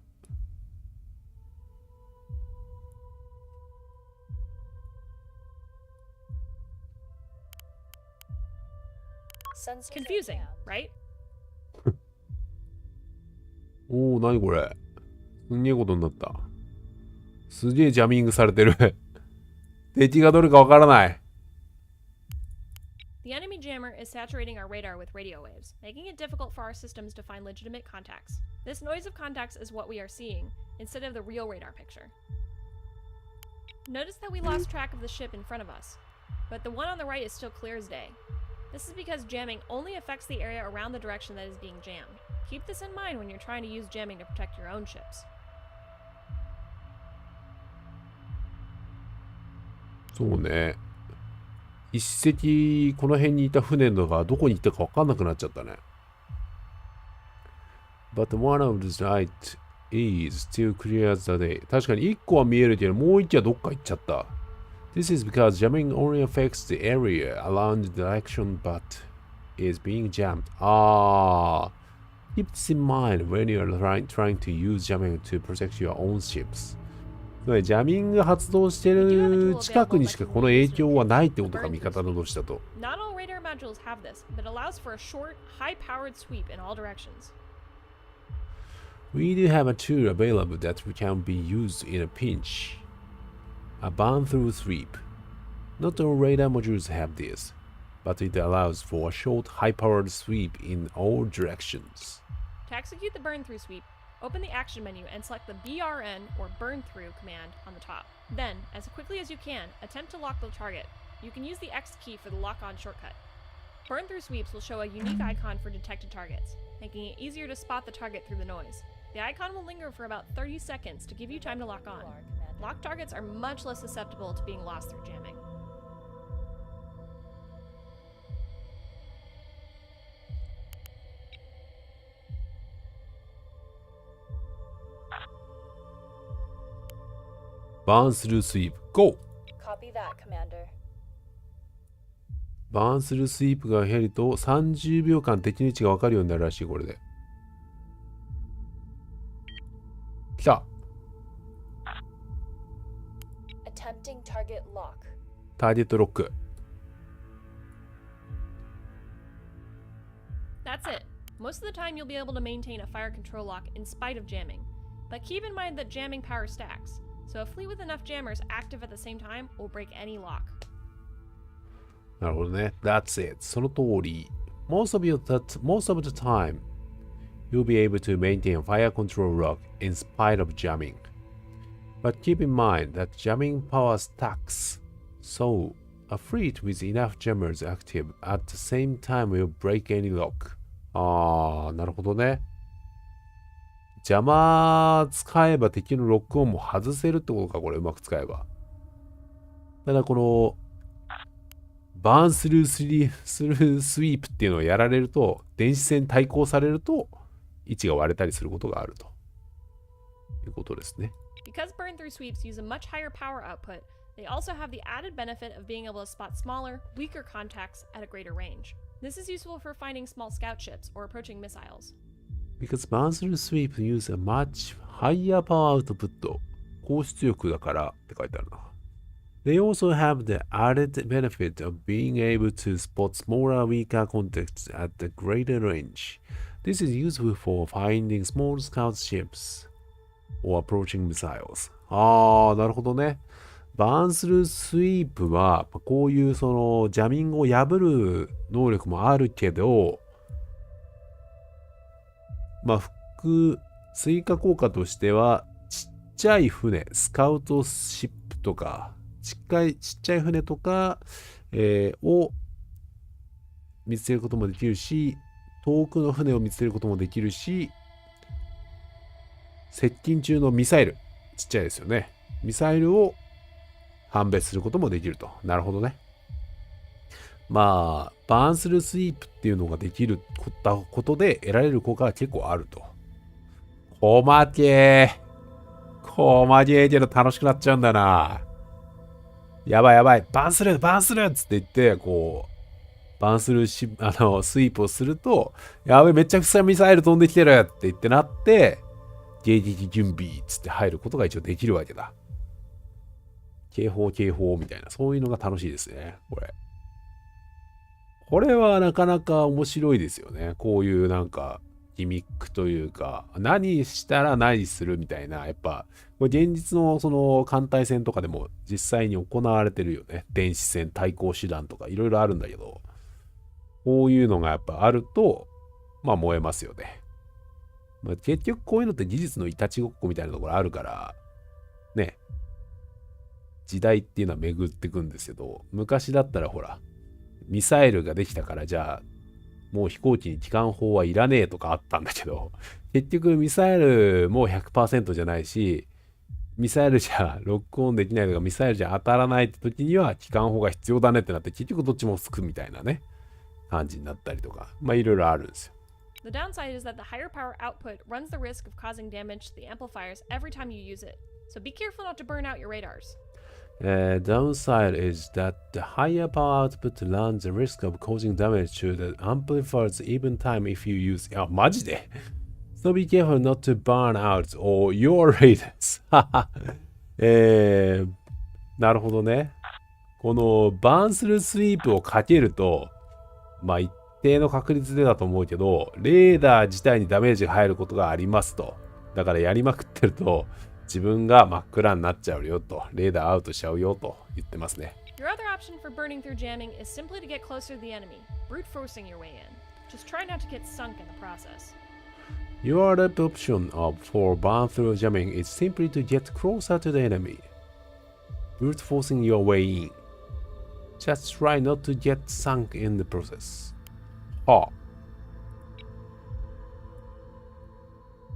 Sensors are Confusing, jammed. right? おー、なにこれ。すんげえことになった。すげえジャミングされてる。敵がどれかわからない。The enemy jammer is saturating our radar with radio waves, making it difficult for our systems to find legitimate contacts. This noise of contacts is what we are seeing, instead of the real radar picture. Notice that we lost track of the ship in front of us, but the one on the right is still clear as day. This is because jamming only affects the area around the direction that is being jammed. Keep this in mind when you're trying to use jamming to protect your own ships. そうね。一隻この辺にいた船のがどこに行ったか分かんなくなっちゃったね。But one of the right is still clear as the day. 確かに1個は見えるけど、もう1機はどっか行っちゃった。This is because jamming only affects the area around the direction but is being jammed. Keep this in mind when you are trying to use jamming to protect your own ships. ジャミング発動してる近くにしかこの影響はないってことか、味方の同士だと。Not all radar modules have this, but it allows for a short, high-powered sweep in all directions. We do have a tool available that can be used in a pinch. A burn-through sweep. Not all radar modules have this, but it allows for a short, high-powered sweep in all directions. To execute the burn-through sweep, open the action menu and select the BRN or burn through command on the top. Then, as quickly as you can, attempt to lock the target. You can use the X key for the lock-on shortcut. Burn through sweeps will show a unique icon for detected targets, making it easier to spot the target through the noise. The icon will linger for about 30 seconds to give you time to lock on. Locked targets are much less susceptible to being lost through jamming. Burn through sweep. Go! Copy that, Commander. バーンスルースイープが減ると30秒間敵の位置が分かるようになるらしい、これで。来た。Attempting target lock. ターゲットロック。That's it. Most of the time you'll be able to maintain a fire control lock in spite of jamming. But keep in mind that jamming power stacks, so a fleet with enough jammers active at the same time will break any lock. なるほどね。That's it. その通り。Most of the time, you'll be able to maintain a fire control lock in spite of jamming. But keep in mind that jamming power stacks, so a fleet with enough jammers active at the same time will break any lock. あー、なるほどね。邪魔使えば敵のロックオンも外せるってことか、これうまく使えば。ただこの、バーンスルースリースイープっていうのをやられると、電子戦対抗されると、位置が割れたりすることがあるということですね。Because burn through sweeps use a much higher power output, they also have the added benefit of being able to spot smaller, weaker contacts at a greater range. This is useful for finding small scout ships or approaching missiles. Because burn through sweep use a much higher power output. 高出力だからって書いてあるな。They also have the added benefit of being able to spot smaller, weaker contacts at a greater range. This is useful for finding small scout ships or approaching missiles. あー、なるほどね。バーンスルースイープは、こういうそのジャミングを破る能力もあるけど、追加効果としては、ちっちゃい船、スカウトシップとか、ちっちゃい船とか、を見つけることもできるし、遠くの船を見つけることもできるし、接近中のミサイル、ちっちゃいですよね。ミサイルを判別することもできると。なるほどね。バーンスルースイープっていうのができることで得られる効果は結構あると。細けーけど楽しくなっちゃうんだな。やばい、バーンスルーっつって言って、こう、バーンスルースイープをすると、やべえ、めっちゃくちゃミサイル飛んできてるって言ってなって、迎撃準備っつって入ることが一応できるわけだ。警報みたいな、そういうのが楽しいですね、これ。これはなかなか面白いですよね。こういうなんか、ギミックというか、何したら何するみたいな、やっぱ、これ現実のその艦隊戦とかでも実際に行われてるよね。電子戦、対抗手段とかいろいろあるんだけど、こういうのがやっぱあると、燃えますよね。結局こういうのって技術のいたちごっこみたいなところあるから、ね、時代っていうのは巡ってくんですけど、昔だったらほら、ミサイルができたからじゃあ、もう飛行機に機関砲はいらねえとかあったんだけど、結局ミサイルも 100% じゃないし、ミサイルじゃロックオンできないとか、ミサイルじゃ当たらないって時には機関砲が必要だねってなって、結局どっちもつくみたいなね、感じになったりとか、いろいろあるんですよ。The downside is that the higher power output runs the risk of causing damage to the amplifiers every time you use it, so be careful not to burn out your radars. Downside is that the higher power output runs the risk of causing damage to the amplifiers even time if you use... マジで So be careful not to burn out all your radars. なるほどね。このバーンスルースイープをかけると、一定の確率でだと思うけど、レーダー自体にダメージが入ることがありますと。だからやりまくってると、自分が真っ暗になっちゃうよと、レーダーアウトしちゃうよと言ってますね。Your other option for burning through jamming is simply to get closer to the enemy, brute forcing your way in. Just try not to get sunk in the process. Your other option for burn through jamming is simply to get closer to the enemy, brute forcing your way in. Just try not to get sunk in the process.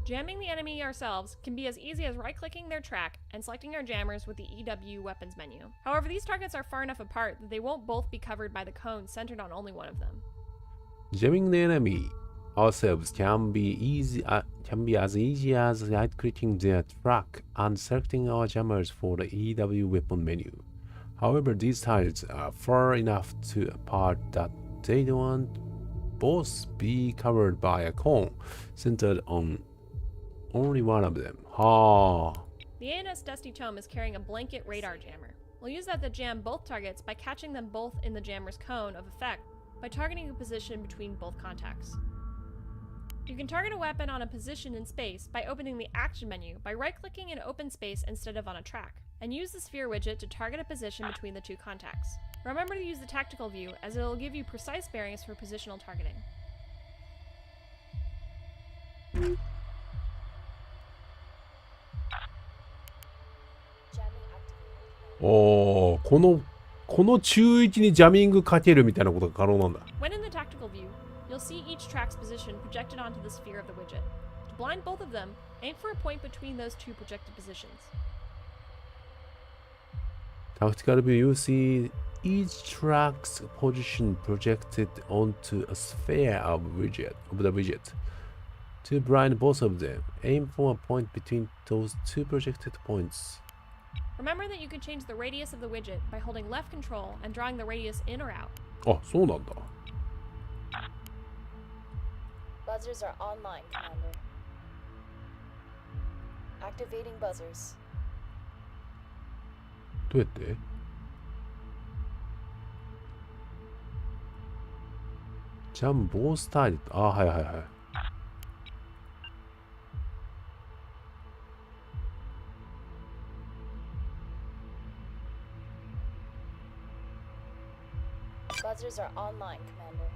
Jamming the enemy ourselves can be as easy as right-clicking their track and selecting our jammers with the EW weapons menu. However, these targets are far enough apart that they won't both be covered by the cone centered on only one of them. Jamming the enemy ourselves can be as easy as right-clicking their track and selecting our jammers for the EW weapon menu. However, these targets are far enough apart that they don't both be covered by a cone centered on only one of them. The ANS Dusty Tome is carrying a blanket radar jammer. We'll use that to jam both targets by catching them both in the jammer's cone of effect by targeting a position between both contacts. You can target a weapon on a position in space by opening the action menu by right-clicking in open space instead of on a track, and use the sphere widget to target a position between the two contacts. Remember to use the tactical view as it will give you precise bearings for positional targeting. この中域にジャミングかけるみたいなことが可能なんだ。When in the tactical view, you'll see each track's position projected onto the sphere of the widget. To blind both of them, aim for a point between those two projected positions. Tactical view, you see each track's position projected onto a sphere of the widget. To blind both of them, aim for a point between those two projected points. Remember that you can change the radius of the widget by holding left control and drawing the radius in or out. あ、そうなんだ。Buzzers are online, Commander. Activating buzzers. どうやってジャンボースターリット。あ、はいはいはい。Buzzers are online, Commander.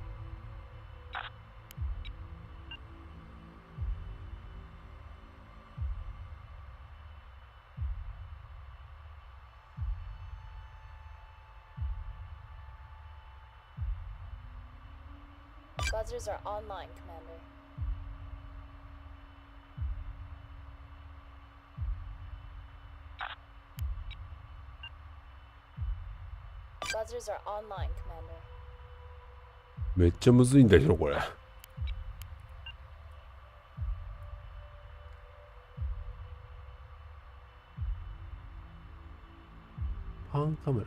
Buzzers are online, Commander. Buzzers are online, Commander. めっちゃむずいんだけど、これ。パンカメラ。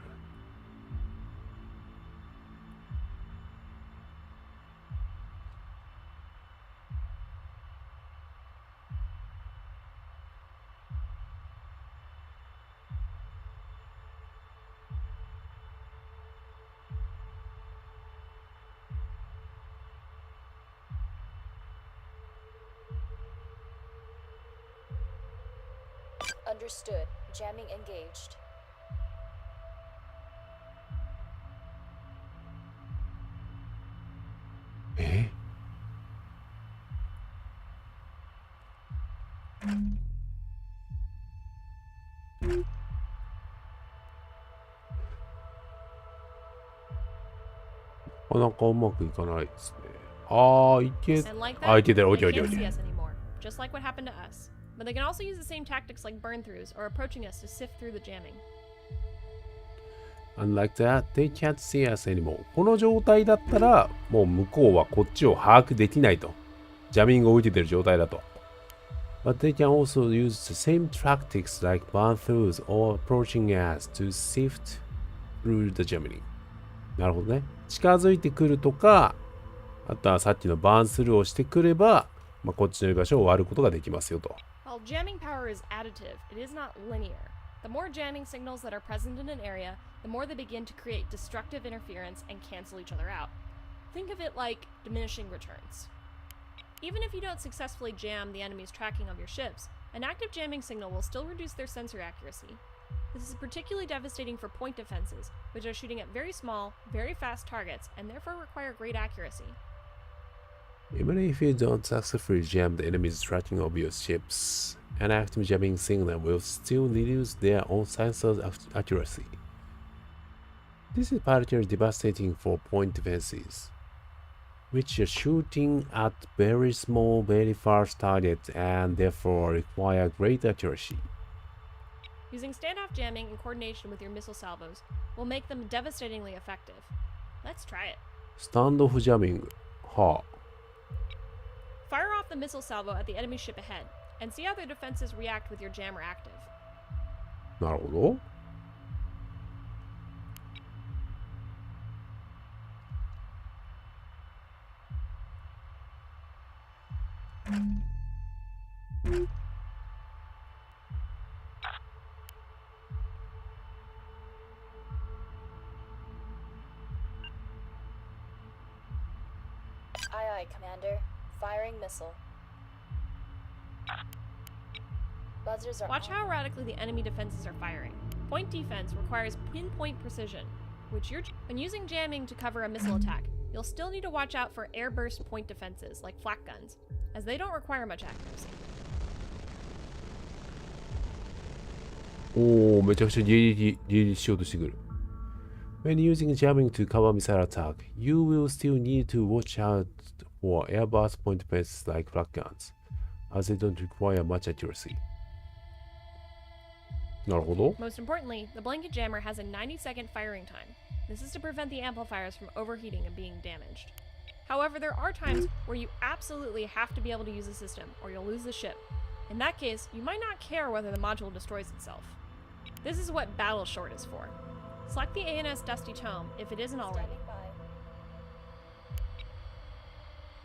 Understood. Jamming engaged. Eh? Ah, なんかうまくいかないですね。ああ、いけ、 And like あ、い that, けてる。オッ they ケーオッケー can't オッケ see ー。 us anymore, just like what happened to us. But they can also use the same tactics like burn-throughs or approaching us to sift through the jamming. Unlike that, they can't see us anymore. この状態だったら、もう向こうはこっちを把握できないと。ジャミングを受けている状態だと。But they can also use the same tactics like burn-throughs or approaching us to sift through the jamming. なるほどね。近づいてくるとか、あとはさっきのバーンスルーをしてくれば、まあ、こっちの居場所を割ることができますよと。While jamming power is additive, it is not linear. The more jamming signals that are present in an area, the more they begin to create destructive interference and cancel each other out. Think of it like diminishing returns. Even if you don't successfully jam the enemy's tracking of your ships, an active jamming signal will still reduce their sensor accuracy. This is particularly devastating for point defenses, which are shooting at very small, very fast targets and therefore require great accuracy. Even if you don't successfully jam the enemy's tracking of your ships, an active jamming signal will still reduce their own sensor's accuracy. This is particularly devastating for point defenses, which are shooting at very small, very fast targets and therefore require great accuracy. Using standoff jamming in coordination with your missile salvos will make them devastatingly effective. Let's try it. Standoff jamming. はあ。Fire off the missile salvo at the enemy ship ahead, and see how their defenses react with your jammer active. なるほど。Aye, aye, Commander. Firing missile. Buzzers are Watch how erratically the enemy defenses are firing. Point defense requires pinpoint precision, which when using jamming to cover a missile attack, you'll still need to watch out for airburst point defenses like flak guns, as they don't require much accuracy. おお、めちゃくちゃ迎撃しようとしてくる。When using jamming to cover missile attack, you will still need to watch out or airburst point bases like flak guns, as they don't require much accuracy. なるほど。 Most importantly, the blanket jammer has a 90-second firing time. This is to prevent the amplifiers from overheating and being damaged. However, there are times where you absolutely have to be able to use the system, or you'll lose the ship. In that case, you might not care whether the module destroys itself. This is what Battle Short is for. Select the ANS Dusty Tome if it isn't already. Standing by.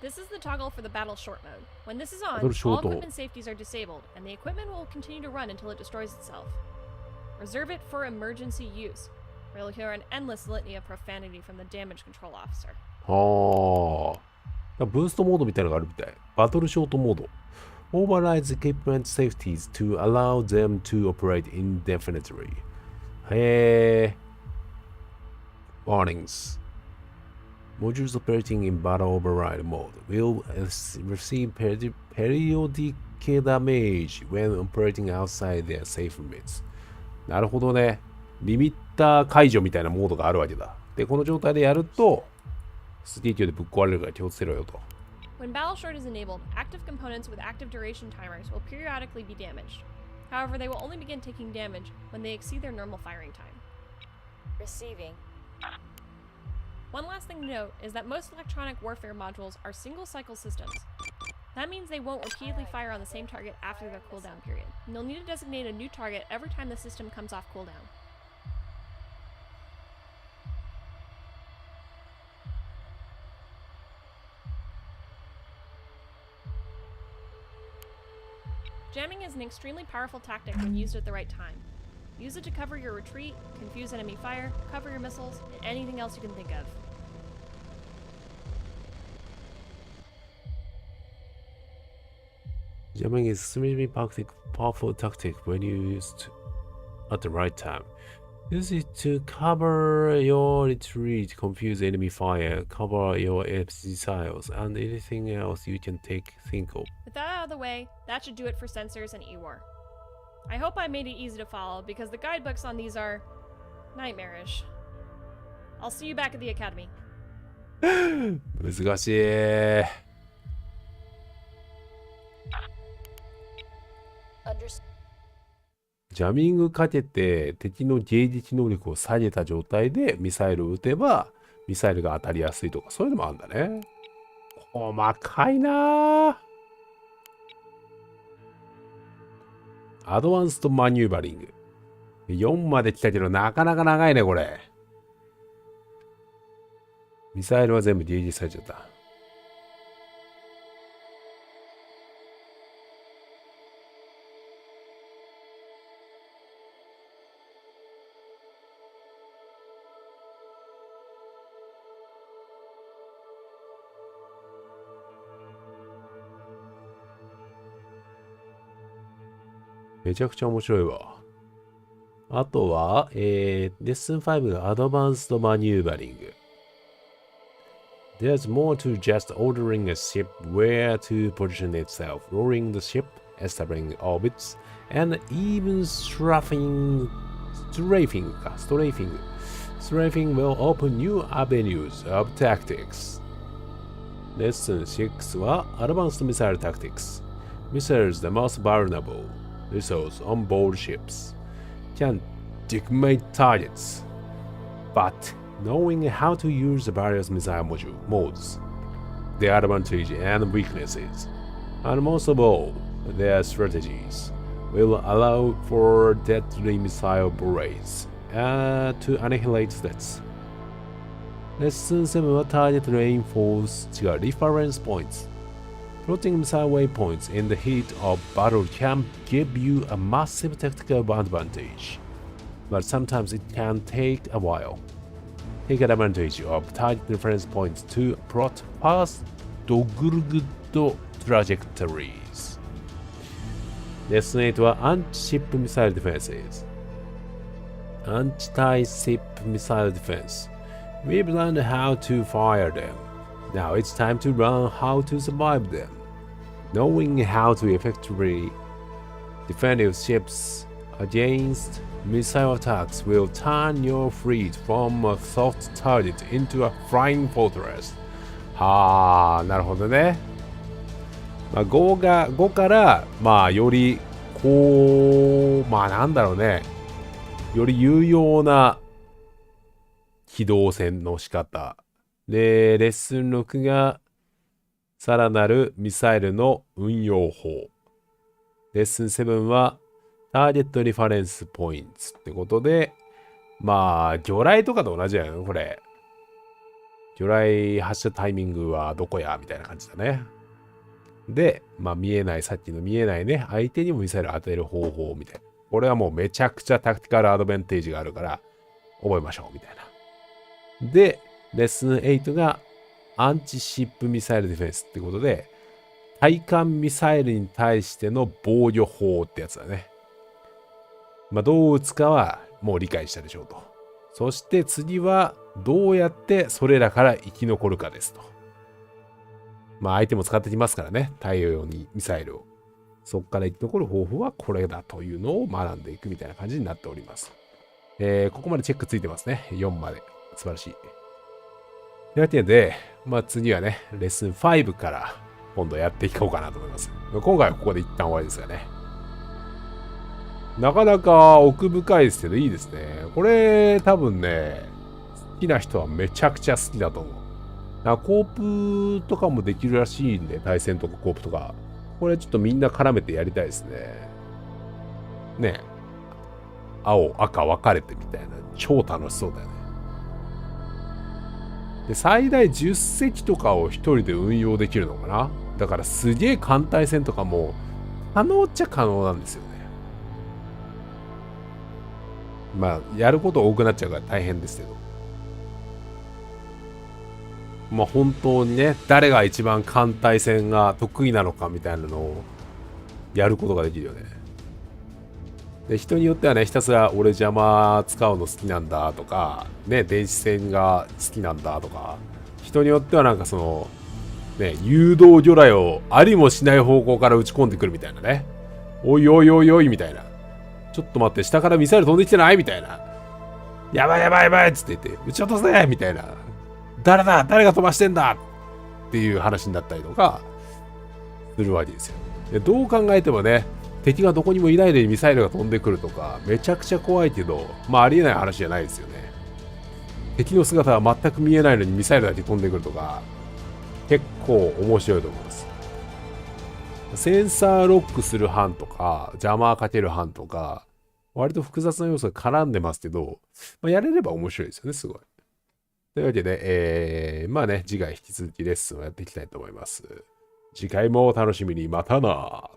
This is the toggle for the Battle Short mode. When this is on, Battle all Short. equipment safeties are disabled, and the equipment will continue to run until it destroys itself. Reserve it for emergency use, or you'll hear an endless litany of profanity from the damage control officer. はあ。ブーストモードみたいなのがあるみたい。バトルショートモード。Overrides equipment safeties to allow them to operate indefinitely. へえ。Warnings. Modules operating in battle override mode will receive periodic damage when operating outside their safe limits. なるほどね。リミッター解除みたいなモードがあるわけだ。で、この状態でやると、すげえ勢いでぶっ壊れるから気をつけろよと。When Battle Short is enabled, active components with active duration timers will periodically be damaged. However, they will only begin taking damage when they exceed their normal firing time. Receiving. One last thing to note is that most electronic warfare modules are single-cycle systems. That means they won't repeatedly fire on the same target after their cooldown period, and you'll need to designate a new target every time the system comes off cooldown. Jamming is an extremely powerful tactic when used at the right time. Use it to cover your retreat, confuse enemy fire, cover your missiles, and anything else you can think of. Jamming is extremely powerful tactic when used at the right time. Use it to cover your retreat, confuse enemy fire, cover your missiles, and anything else you can think of. With that out of the way, that should do it for sensors and EWAR. I hope I made it easy to follow because the guidebooks on these are nightmarish. I'll see you back at the academy. 難しい。ジャミングかけて敵の迎撃能力を下げた状態でミサイルを撃てばミサイルが当たりやすいとかそういうのもあるんだね。細かいなぁ。アドバンストマニューバリング。4まで来たけどなかなか長いねこれ。ミサイルは全部迎撃されちゃった。めちゃくちゃ面白いわ。あとは、レッスン5がアドバンストマニューバリング。There's more to just ordering a ship where to position itself, lowering the ship, establishing orbits, and even strafing will open new avenues of tactics. レッスン6は Advanced Missile Tactics. Missiles the most vulnerable. Resource on board ships can decimate targets, but knowing how to use the various missile modes, their advantages and weaknesses, and most of all, their strategies, will allow for deadly missile barrays to annihilate threats. レッスン7は Target Reinforce 違う Reference Points。Plotting missile waypoints in the heat of battle can give you a massive tactical advantage, but sometimes it can take a while. Take advantage of target reference points to plot fast doggergood trajectories. Lesson 8は Anti-Ship Missile Defenses. Anti-Ship Missile Defense. We've learned how to fire them. Now it's time to learn how to survive them. Knowing how to effectively defend your ships against missile attacks will turn your fleet from a soft target into a flying fortress. なるほどね。まあ、5から、まあ、より、こう、まあ、なんだろうね。より有用な機動戦の仕方。で、レッスン6が、さらなるミサイルの運用法。レッスン7は、ターゲットリファレンスポイントってことで、まあ、魚雷とかと同じやよね、これ。魚雷発射タイミングはどこやみたいな感じだね。で、まあ見えない、さっきの見えないね、相手にもミサイル当てる方法みたいな。これはもうめちゃくちゃタクティカルアドバンテージがあるから、覚えましょうみたいな。で、レッスン8がアンチシップミサイルディフェンスってことで、対艦ミサイルに対しての防御法ってやつだね。まあどう撃つかはもう理解したでしょうと。そして次はどうやってそれらから生き残るかですと。まあ相手も使ってきますからね。対応用にミサイルを。そこから生き残る方法はこれだというのを学んでいくみたいな感じになっております。ここまでチェックついてますね。4まで。素晴らしい。というわけで、まあ次はね、レッスン5から今度やっていこうかなと思います。今回はここで一旦終わりですがね。なかなか奥深いですけどいいですね。これ多分ね、好きな人はめちゃくちゃ好きだと思う。コープとかもできるらしいんで、対戦とかコープとか。これちょっとみんな絡めてやりたいですね。ねえ。青、赤分かれてみたいな。超楽しそうだよね。で、最大10隻とかを一人で運用できるのかな。だからすげえ艦隊戦とかも可能っちゃ可能なんですよね。まあ、やること多くなっちゃうから大変ですけど。まあ本当にね、誰が一番艦隊戦が得意なのかみたいなのをやることができるよね。で、人によってはね、ひたすら俺邪魔使うの好きなんだとか、ね、電子戦が好きなんだとか、人によってはなんかその、ね、誘導魚雷をありもしない方向から撃ち込んでくるみたいなね。おいおいおいおいみたいな。ちょっと待って、下からミサイル飛んできてないみたいな。やばいやばいやばいっつって言って、撃ち落とせみたいな。誰だ誰が飛ばしてんだっていう話になったりとかするわけですよ。でどう考えてもね、敵がどこにもいないのにミサイルが飛んでくるとか、めちゃくちゃ怖いけど、まあありえない話じゃないですよね。敵の姿は全く見えないのにミサイルだけ飛んでくるとか、結構面白いと思います。センサーロックする班とか、邪魔かける班とか、割と複雑な要素が絡んでますけど、まあ、やれれば面白いですよね、すごい。というわけで、まあね、次回引き続きレッスンをやっていきたいと思います。次回もお楽しみに。またな。